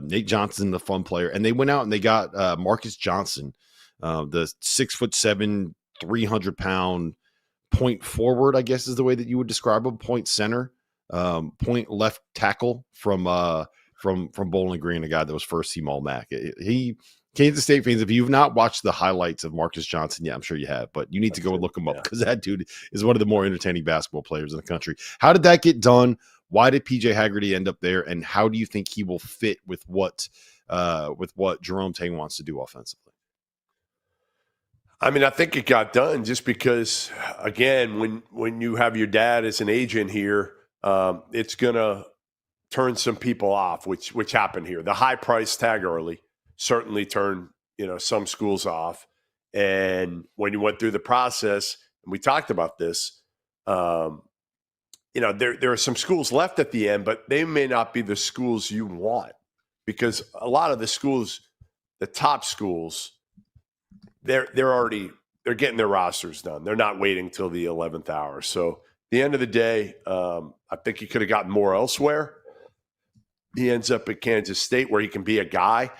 Nate Johnson, the fun player. And they went out and they got Marcus Johnson, the 6'7", 300-pound point forward, I guess is the way that you would describe him. Point center, point left tackle from Bowling Green, a guy that was first team All-MAC. Kansas State fans, if you've not watched the highlights of Marcus Johnson, yeah, I'm sure you have, but you need to go and look him up because that dude is one of the more entertaining basketball players in the country. How did that get done? Why did PJ Haggerty end up there? And how do you think he will fit with what Jerome Tang wants to do offensively? I think it got done just because, again, when you have your dad as an agent here, it's going to turn some people off, which happened here. The high price tag early certainly turned some schools off. And when you went through the process, and we talked about this, there are some schools left at the end, but they may not be the schools you want because a lot of the schools, the top schools, they're getting their rosters done. They're not waiting till the 11th hour. So at the end of the day, I think he could have gotten more elsewhere. He ends up at Kansas State where he can be a guy.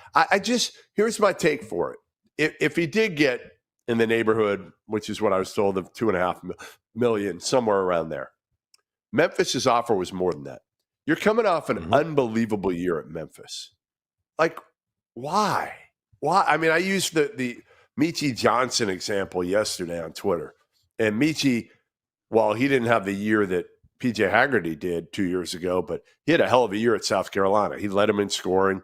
Here's my take for it. If he did get in the neighborhood, which is what I was told, of $2.5 million, somewhere around there, Memphis's offer was more than that. You're coming off an unbelievable year at Memphis. Like, why? I used the Michi Johnson example yesterday on Twitter. And Michi, while he didn't have the year that PJ Haggerty did 2 years ago, but he had a hell of a year at South Carolina. He led them in scoring.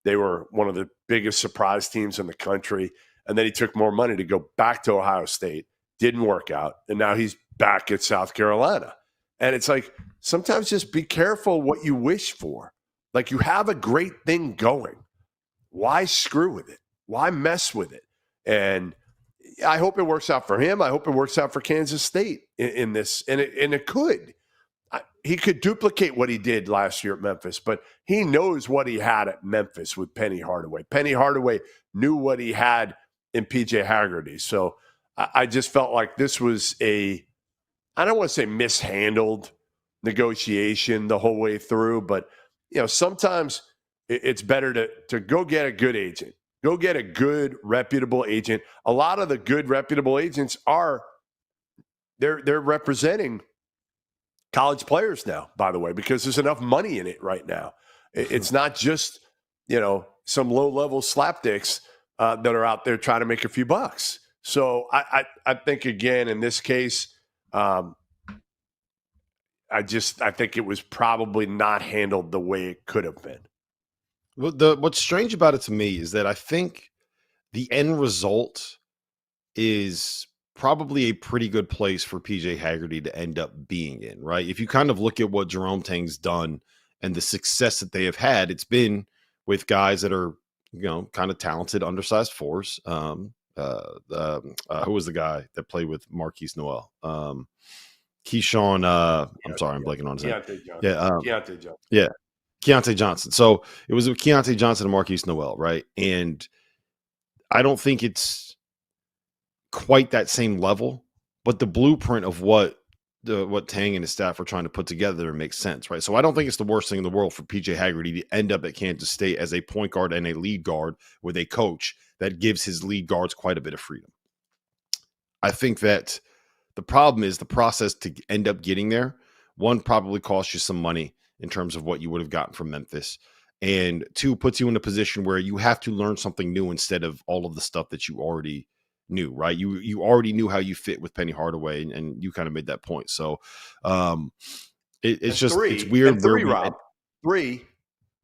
They were one of the biggest surprise teams in the country. And then he took more money to go back to Ohio State. Didn't work out. And now he's back at South Carolina. And it's like, sometimes just be careful what you wish for. Like, you have a great thing going. Why screw with it? Why mess with it? And I hope it works out for him. I hope it works out for Kansas State in this. And it could. he could duplicate what he did last year at Memphis, but he knows what he had at Memphis with Penny Hardaway. Penny Hardaway knew what he had in PJ Haggerty. So I just felt like this was I don't want to say mishandled negotiation the whole way through, but sometimes it's better to go get a good agent. Go get a good, reputable agent. A lot of the good, reputable agents they're representing college players now, by the way, because there's enough money in it right now. It's not just, some low-level slapdicks that are out there trying to make a few bucks. So I think, again, in this case, I think it was probably not handled the way it could have been. Well, what's strange about it to me is that I think the end result is probably a pretty good place for PJ Haggerty to end up being in, right? If you kind of look at what Jerome Tang's done and the success that they have had, it's been with guys that are, kind of talented, undersized fours. Who was the guy that played with Marquise Noel? Keyshawn, I'm sorry, I'm blanking on his name. Keontae Johnson. Yeah, Keontae Johnson. So it was with Keontae Johnson and Marquise Noel, right? And I don't think it's quite that same level, but the blueprint of what Tang and his staff are trying to put together makes sense, right? So I don't think it's the worst thing in the world for PJ Haggerty to end up at Kansas State as a point guard and a lead guard with a coach that gives his lead guards quite a bit of freedom. I think that the problem is the process to end up getting there. One, probably costs you some money in terms of what you would have gotten from Memphis. And two, puts you in a position where you have to learn something new instead of all of the stuff that you already knew, right? You already knew how you fit with Penny Hardaway, and you kind of made that point. So it's weird. And Rob, three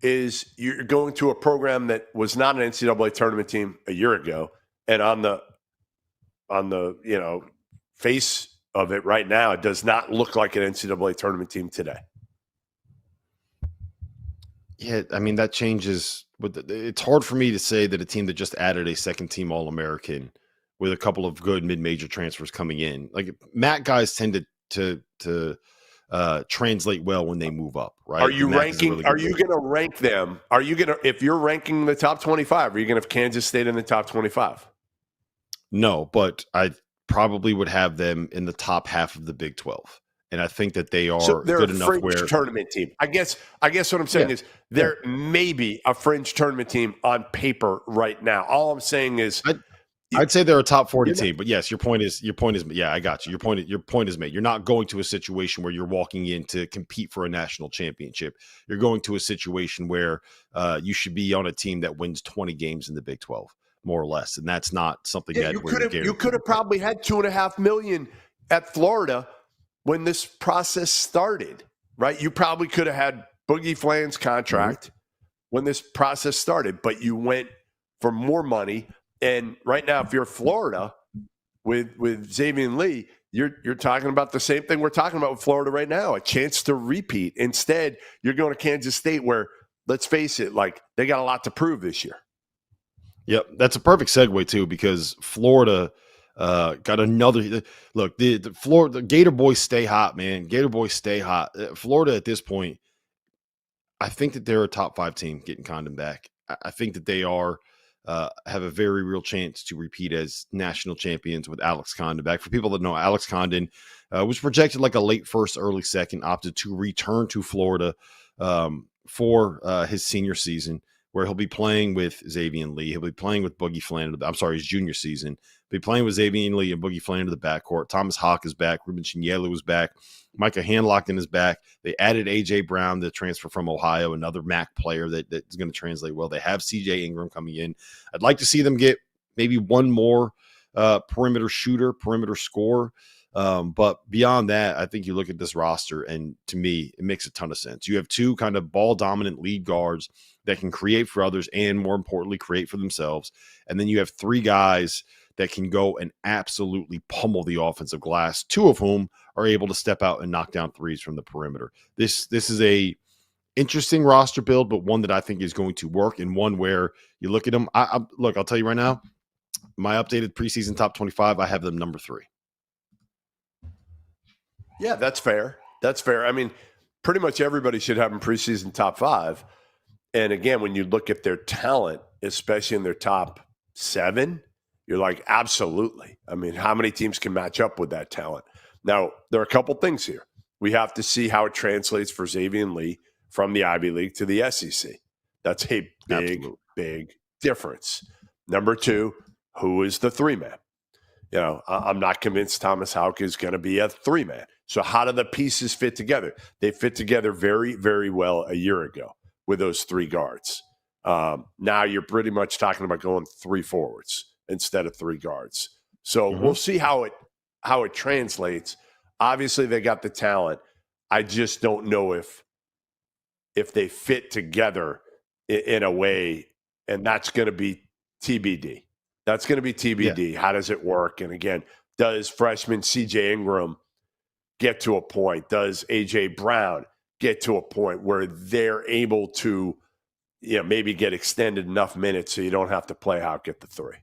is you're going to a program that was not an NCAA tournament team a year ago, and on the face of it right now, it does not look like an NCAA tournament team today. Yeah, I mean, that changes. It's hard for me to say that a team that just added a second-team All-American with a couple of good mid-major transfers coming in, like MAC guys tend to translate well when they move up, right? Are you ranking? Are you going to rank them? Are you going to, if you're ranking the top 25, are you going to have Kansas State in the top 25? No, but I probably would have them in the top half of the Big 12. And I think that they are they're good a enough fringe where tournament team. I guess what I'm saying is they're maybe a fringe tournament team on paper right now. All I'm saying is I'd say they're a top 40 team, but yes, your point is, I got you. Your point is made. You're not going to a situation where you're walking in to compete for a national championship. You're going to a situation where you should be on a team that wins 20 games in the Big 12, more or less. And that's not something that you could have probably had $2.5 million at Florida when this process started, right? You probably could have had Boogie Flan's contract when this process started, but you went for more money. And right now, if you're Florida with Xavier Lee, you're talking about the same thing we're talking about with Florida right now, a chance to repeat. Instead, you're going to Kansas State where, let's face it, like they got a lot to prove this year. Yep, that's a perfect segue too, because Florida got another look. The Florida Gator boys stay hot, man. Gator boys stay hot. Florida at this point, I think that they're a top 5 team getting Condon back. I think that they are. Have a very real chance to repeat as national champions with Alex Condon back. For people that know, Alex Condon was projected like a late first, early second, opted to return to Florida for his senior season, where he'll be playing with Xavier Lee. He'll be playing with Boogie Flan. His junior season. He'll be playing with Xavier Lee and Boogie Flan to the backcourt. Thomas Hawk is back. Ruben Chinyelu is back. Micah Handlockton is back. They added A.J. Brown, the transfer from Ohio, another MAC player that's going to translate well. They have C.J. Ingram coming in. I'd like to see them get maybe one more perimeter shooter, perimeter scorer. But beyond that, I think you look at this roster, and to me, it makes a ton of sense. You have 2 kind of ball-dominant lead guards that can create for others and, more importantly, create for themselves. And then you have 3 guys that can go and absolutely pummel the offensive glass, 2 of whom are able to step out and knock down threes from the perimeter. This is a interesting roster build, but one that I think is going to work, and one where you look at them. Look, I'll tell you right now, my updated preseason top 25, I have them number 3. Yeah, that's fair. That's fair. I mean, pretty much everybody should have them preseason top 5. And again, when you look at their talent, especially in their top 7, you're like, absolutely. I mean, how many teams can match up with that talent? Now, there are a couple things here. We have to see how it translates for Xavier Lee from the Ivy League to the SEC. That's a big difference. Number 2, who is the 3-man? I'm not convinced Thomas Houck is going to be a 3-man. So how do the pieces fit together? They fit together very, very well a year ago with those 3 guards. Now you're pretty much talking about going 3 forwards instead of 3 guards. So we'll see how it translates. Obviously, they got the talent. I just don't know if they fit together in a way, and that's going to be TBD. That's going to be TBD. Yeah. How does it work? And again, does freshman CJ Ingram get to a point? Does AJ Brown get to a point where they're able to, maybe get extended enough minutes so you don't have to play Houck at the 3?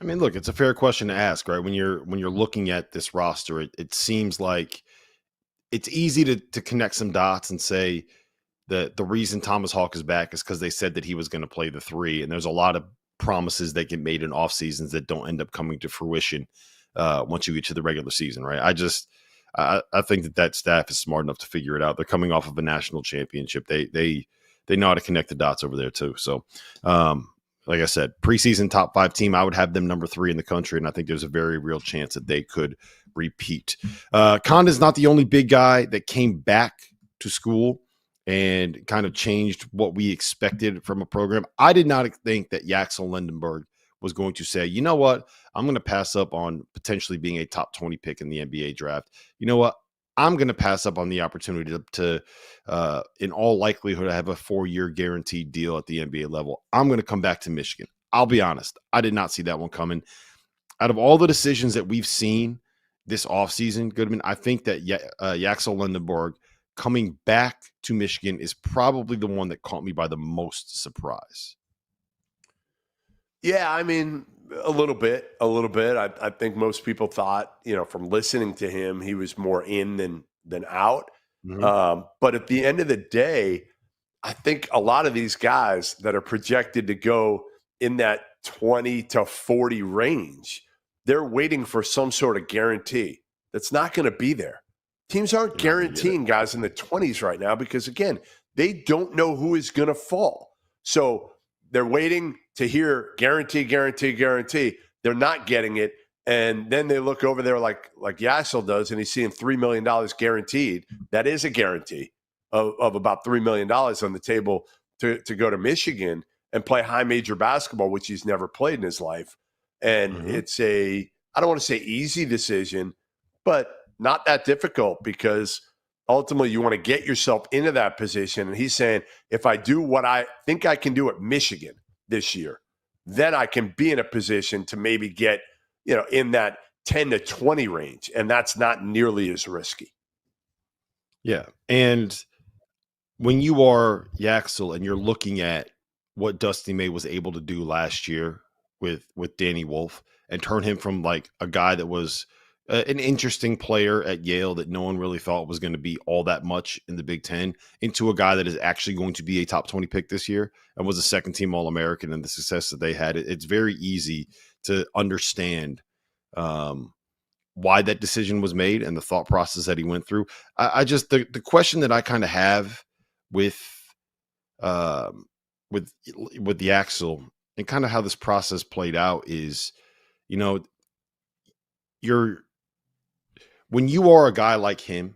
I mean, look, it's a fair question to ask, right? When you're looking at this roster, it seems like it's easy to connect some dots and say that the reason Thomas Houck is back is because they said that he was going to play the 3, and there's a lot of promises that get made in off seasons that don't end up coming to fruition once you get to the regular season, right? I think that staff is smart enough to figure it out. They're coming off of a national championship. They know how to connect the dots over there too. So, like I said, preseason top 5 team, I would have them number 3 in the country, and I think there's a very real chance that they could repeat. Condon's not the only big guy that came back to school and kind of changed what we expected from a program. I did not think that Yaxel Lendeborg was going to say, you know what, I'm going to pass up on potentially being a top 20 pick in the NBA draft. You know what, I'm going to pass up on the opportunity to in all likelihood, have a 4-year guaranteed deal at the NBA level. I'm going to come back to Michigan. I'll be honest, I did not see that one coming. Out of all the decisions that we've seen this offseason, Goodman, I think that Yaxel Lendeborg coming back to Michigan is probably the one that caught me by the most surprise. Yeah, I mean, a little bit. I think most people thought, from listening to him, he was more in than out. Mm-hmm. But at the end of the day, I think a lot of these guys that are projected to go in that 20 to 40 range, they're waiting for some sort of guarantee that's not going to be there. Teams aren't guaranteeing guys in the 20s right now because, again, they don't know who is going to fall. So they're waiting to hear guarantee. They're not getting it. And then they look over there like Yaxel does, and he's seeing $3 million guaranteed. That is a guarantee of about $3 million on the table to go to Michigan and play high major basketball, which he's never played in his life. And it's I don't want to say easy decision, but not that difficult because ultimately you want to get yourself into that position. And he's saying, if I do what I think I can do at Michigan this year, then I can be in a position to maybe get, in that 10 to 20 range. And that's not nearly as risky. Yeah. And when you are Yaxel and you're looking at what Dusty May was able to do last year with Danny Wolf and turn him from like a guy that was an interesting player at Yale that no one really thought was going to be all that much in the Big Ten into a guy that is actually going to be a top 20 pick this year and was a second team All-American, and the success that they had, it's very easy to understand why that decision was made and the thought process that he went through. I just, the question that I kind of have with Yaxel and kind of how this process played out is, when you are a guy like him,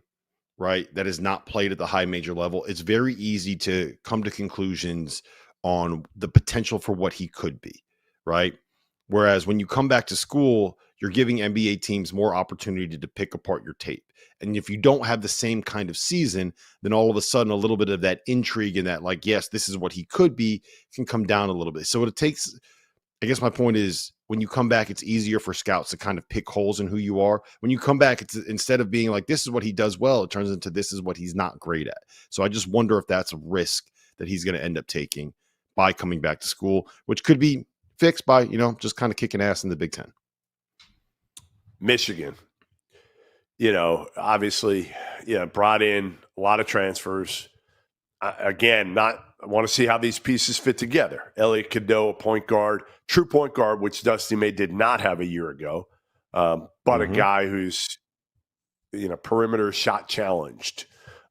right, that has not played at the high major level, it's very easy to come to conclusions on the potential for what he could be, right? Whereas when you come back to school, you're giving NBA teams more opportunity to pick apart your tape. And if you don't have the same kind of season, then all of a sudden a little bit of that intrigue and that, like, yes, this is what he could be, can come down a little bit. So it takes, I guess my point is, when you come back, it's easier for scouts to kind of pick holes in who you are. When you come back, it's instead of being like, this is what he does well, it turns into this is what he's not great at. So I just wonder if that's a risk that he's going to end up taking by coming back to school, which could be fixed by, just kind of kicking ass in the Big Ten. Michigan, obviously, brought in a lot of transfers. Again, I want to see how these pieces fit together. Elliot Cadeau, a point guard, true point guard, which Dusty May did not have a year ago, but a guy who's, perimeter shot challenged.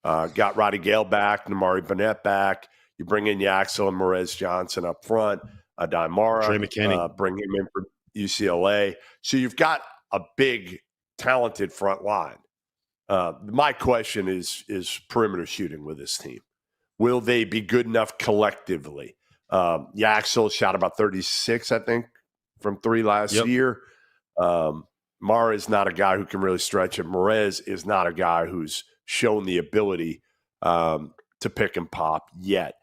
Got Roddy Gale back, Namari Burnett back. You bring in Yaxel and Morez Johnson up front. Adai Mara, Trey McKinney. bring him in for UCLA. So you've got a big, talented front line. My question is perimeter shooting with this team. Will they be good enough collectively? Yaxel shot about 36, I think, from 3 last year. Mara is not a guy who can really stretch it. Morez is not a guy who's shown the ability to pick and pop yet.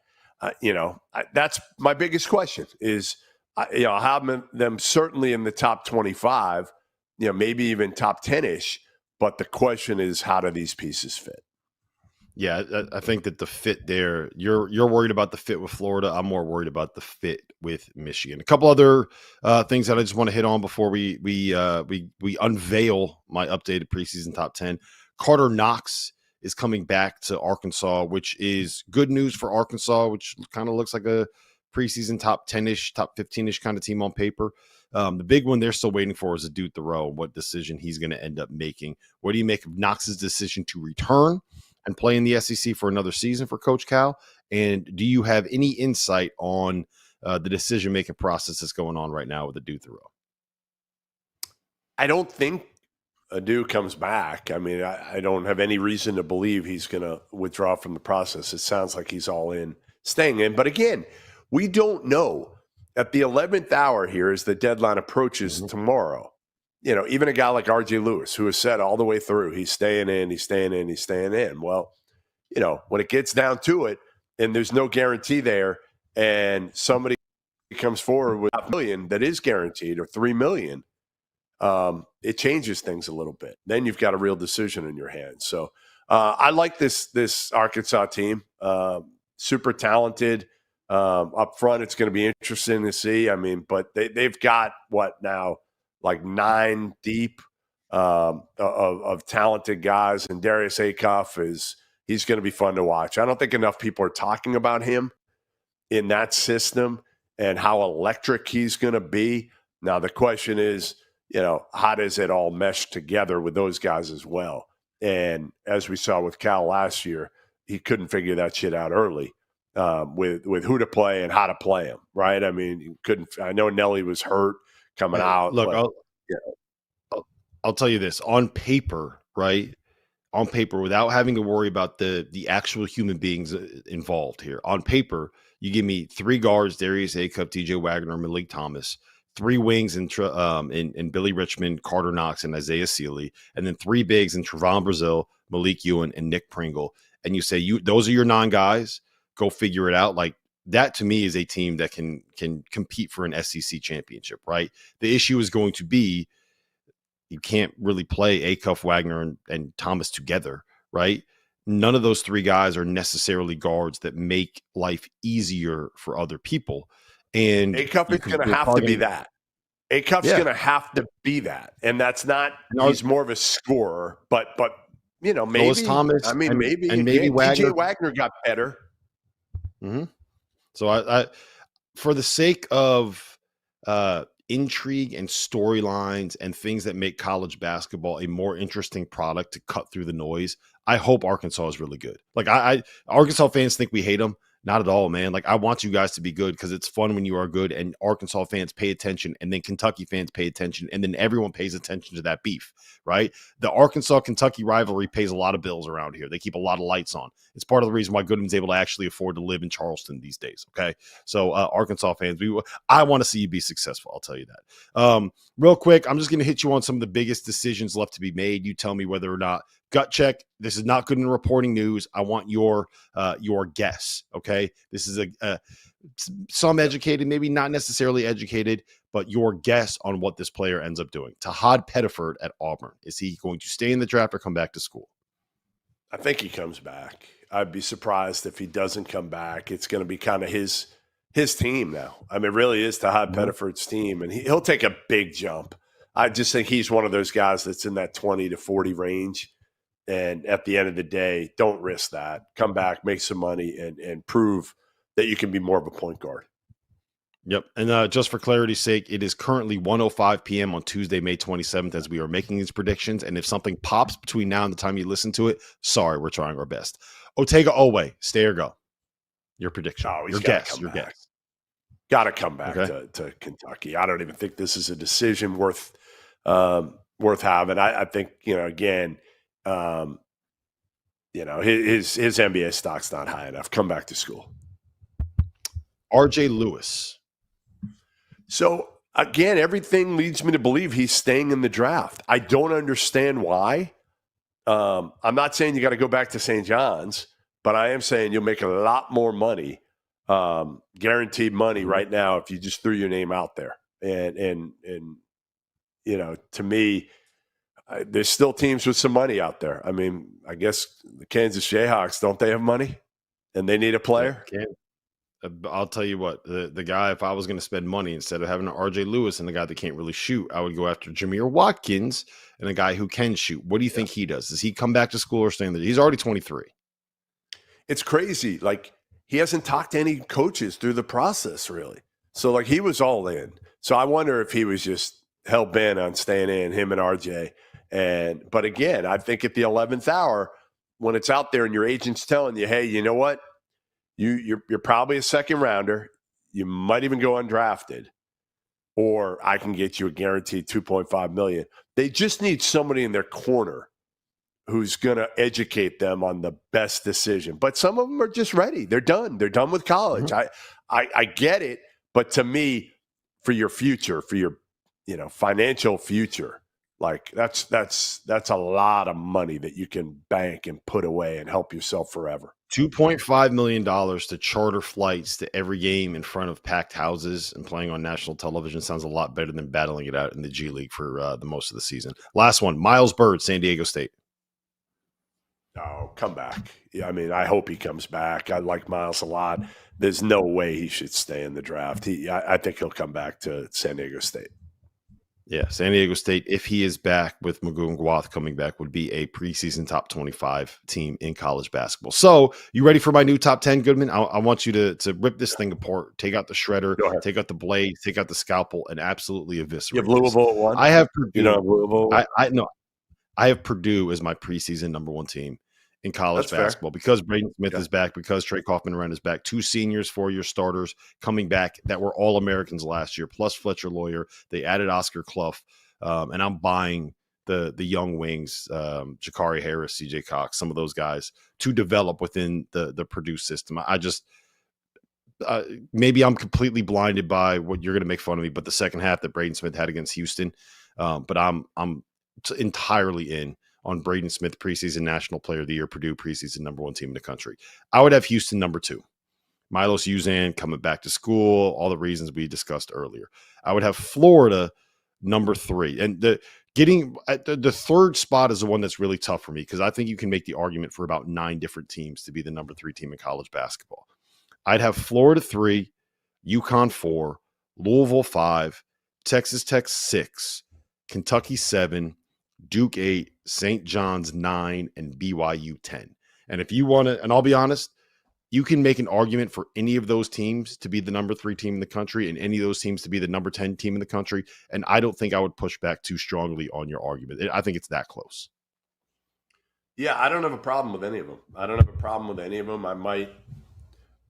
That's my biggest question is, I have them certainly in the top 25, maybe even top 10-ish. But the question is, how do these pieces fit? Yeah, I think that the fit there, you're worried about the fit with Florida. I'm more worried about the fit with Michigan. A couple other things that I just want to hit on before we unveil my updated preseason top 10. Karter Knox is coming back to Arkansas, which is good news for Arkansas, which kind of looks like a preseason top 10-ish, top 15-ish kind of team on paper. The big one they're still waiting for is Adute Thoreau, what decision he's going to end up making. What do you make of Knox's decision to return and play in the SEC for another season for Coach Cal? And do you have any insight on the decision-making process that's going on right now with Adute Thoreau? I don't think Adute comes back. I mean, I don't have any reason to believe he's going to withdraw from the process. It sounds like he's all in, staying in. But again, we don't know. At the 11th hour here, as the deadline approaches tomorrow, even a guy like R.J. Lewis, who has said all the way through, he's staying in, he's staying in, he's staying in. Well, when it gets down to it, and there's no guarantee there, and somebody comes forward with $5 million that is guaranteed, or $3 million, it changes things a little bit. Then you've got a real decision in your hands. So I like this Arkansas team. Super talented. Up front, it's going to be interesting to see. I mean, but they've got what now, like 9 deep of talented guys, and Darius Acuff he's going to be fun to watch. I don't think enough people are talking about him in that system and how electric he's going to be. Now the question is, how does it all mesh together with those guys as well? And as we saw with Cal last year, he couldn't figure that shit out early. With who to play and how to play him, right? I mean, you couldn't. I know Nelly was hurt coming out. Look, I'll tell you this: on paper, right? On paper, without having to worry about the actual human beings involved here. On paper, you give me 3 guards: Darius Acuff, TJ Wagner, Malik Thomas. 3 wings in Billy Richmond, Karter Knox, and Isaiah Sealy, and then 3 bigs in Trevon Brazile, Malik Ewan, and Nick Pringle. And you say those are your 9 guys. Go figure it out. Like that to me is a team that can compete for an SEC championship, right? The issue is going to be you can't really play Acuff, Wagner, and Thomas together, right? None of those 3 guys are necessarily guards that make life easier for other people. And Acuff is going to have to be that. Acuff's going to have to be that, and that's not. He's more of a scorer, but maybe Thomas. I mean, and, maybe and maybe Wagner. TJ Wagner got better. Mm-hmm. So I, for the sake of intrigue and storylines and things that make college basketball a more interesting product to cut through the noise, I hope Arkansas is really good. Like Arkansas fans think we hate them. Not at all, man. Like I want you guys to be good because it's fun when you are good, and Arkansas fans pay attention, and then Kentucky fans pay attention, and then everyone pays attention to that beef, right? The Arkansas-Kentucky rivalry pays a lot of bills around here. They keep a lot of lights on. It's part of the reason why Goodman's able to actually afford to live in Charleston these days, okay? So Arkansas fans, I want to see you be successful. I'll tell you that. Real quick, I'm just going to hit you on some of the biggest decisions left to be made. You tell me whether or not. Gut check. This is not good in reporting news. I want your guess. Okay. This is some educated, maybe not necessarily educated, but your guess on what this player ends up doing. Tahad Pettiford at Auburn. Is he going to stay in the draft or come back to school? I think he comes back. I'd be surprised if he doesn't come back. It's going to be kind of his team now. I mean, it really is Tahad Pettiford's team, and he'll take a big jump. I just think he's one of those guys that's in that 20 to 40 range. And at the end of the day, don't risk that. Come back, make some money, and prove that you can be more of a point guard. Yep. And just for clarity's sake, it is currently 1:05 p.m. on Tuesday, May 27th, as we are making these predictions. And if something pops between now and the time you listen to it, sorry, we're trying our best. Otega Owe, stay or go? Your prediction. Oh, your guess. Your guess. Got to come back Okay. to Kentucky. I don't even think this is a decision worth having. I think, again, his NBA stock's not high enough. Come back to school. RJ Lewis. So, again, everything leads me to believe he's staying in the draft. I don't understand why. I'm not saying you got to go back to St. John's, but I am saying you'll make a lot more money, guaranteed money right now if you just threw your name out there. And to me, there's still teams with some money out there. I mean, I guess the Kansas Jayhawks, don't they have money? And they need a player? Yeah, I'll tell you what, the guy, if I was going to spend money, instead of having an RJ Lewis and the guy that can't really shoot, I would go after Jameer Watkins and a guy who can shoot. What do you think he does? Does he come back to school or stay in there? He's already 23. It's crazy. Like, he hasn't talked to any coaches through the process, really. So, he was all in. So I wonder if he was just hell-bent on staying in, him and RJ. But again, I think at the 11th hour, when it's out there and your agent's telling you, hey, you know what? You're probably a second rounder. You might even go undrafted, or I can get you a guaranteed $2.5 million. They just need somebody in their corner who's going to educate them on the best decision. But some of them are just ready. They're done. They're done with college. I get it, but to me, for your future, for your financial future, that's a lot of money that you can bank and put away and help yourself forever. $2.5 million to charter flights to every game in front of packed houses and playing on national television sounds a lot better than battling it out in the G League for the most of the season. Last one, Miles Byrd, San Diego State. Oh, come back. Yeah, I mean, I hope he comes back. I like Miles a lot. There's no way he should stay in the draft. I think he'll come back to San Diego State. Yeah, San Diego State, if he is back with Magoo Nguath coming back, would be a preseason top 25 team in college basketball. So, you ready for my new top 10, Goodman? I want you to rip this thing apart, take out the shredder, take out the blade, take out the scalpel, and absolutely eviscerate. You have Louisville at one? I have Purdue. Louisville? I have Purdue as my preseason number one team in college basketball because Braden Smith is back, because Trey Kaufman-Renn is back. 2 seniors, 4-year starters coming back that were All-Americans last year, plus Fletcher Lawyer. They added Oscar Clough, and I'm buying the young wings, Jakari Harris, CJ Cox, some of those guys to develop within the Purdue system. I just maybe I'm completely blinded by what you're going to make fun of me, but the second half that Braden Smith had against Houston, but I'm entirely in on Braden Smith, preseason National Player of the Year, Purdue preseason number one team in the country. I would have Houston number 2. Milos Uzan coming back to school, all the reasons we discussed earlier. I would have Florida number 3. And the third spot is the one that's really tough for me because I think you can make the argument for about 9 different teams to be the number 3 team in college basketball. I'd have Florida 3, UConn 4, Louisville 5, Texas Tech 6, Kentucky 7, Duke 8, St. John's 9, and BYU 10. And if you want to, and I'll be honest, you can make an argument for any of those teams to be the number 3 team in the country and any of those teams to be the number 10 team in the country. And I don't think I would push back too strongly on your argument. I think it's that close. Yeah, I don't have a problem with any of them. I might,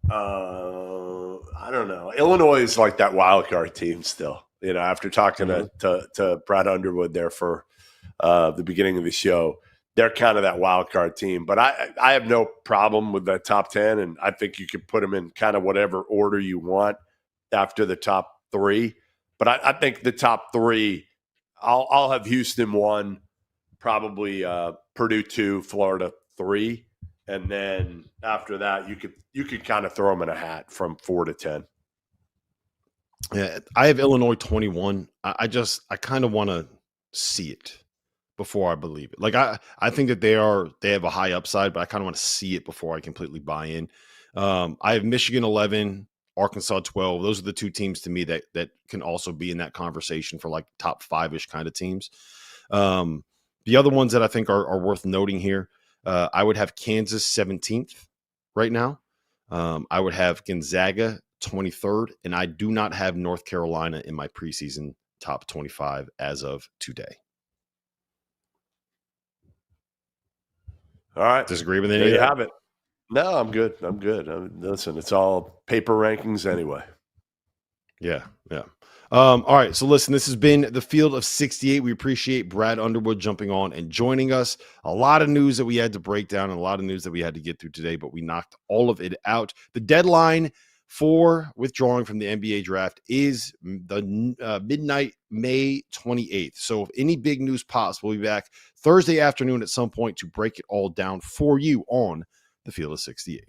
I don't know. Illinois is like that wild card team still. After talking to Brad Underwood there for the beginning of the show, they're kind of that wild card team. But I have no problem with that top 10, and I think you can put them in kind of whatever order you want after the top 3. But I think the top 3, I'll have Houston 1, probably Purdue 2, Florida 3, and then after that you could kind of throw them in a hat from 4 to 10. Yeah, I have Illinois 21. I kind of want to see it before I believe it. Like I think that they have a high upside, but I kind of want to see it before I completely buy in. I have Michigan 11, Arkansas 12. Those are the 2 teams to me that can also be in that conversation for like top 5-ish kind of teams. The other ones that I think are worth noting here, I would have Kansas 17th right now. I would have Gonzaga 23rd, and I do not have North Carolina in my preseason top 25 as of today. All right. Disagree with any There of you that? have it. No, I'm good. Listen, it's all paper rankings anyway. Yeah. All right. So listen, this has been the Field of 68. We appreciate Brad Underwood jumping on and joining us. A lot of news that we had to break down and a lot of news that we had to get through today, but we knocked all of it out. The deadline for withdrawing from the NBA draft is the midnight, May 28th. So if any big news pops, we'll be back Thursday afternoon at some point to break it all down for you on the Field of 68.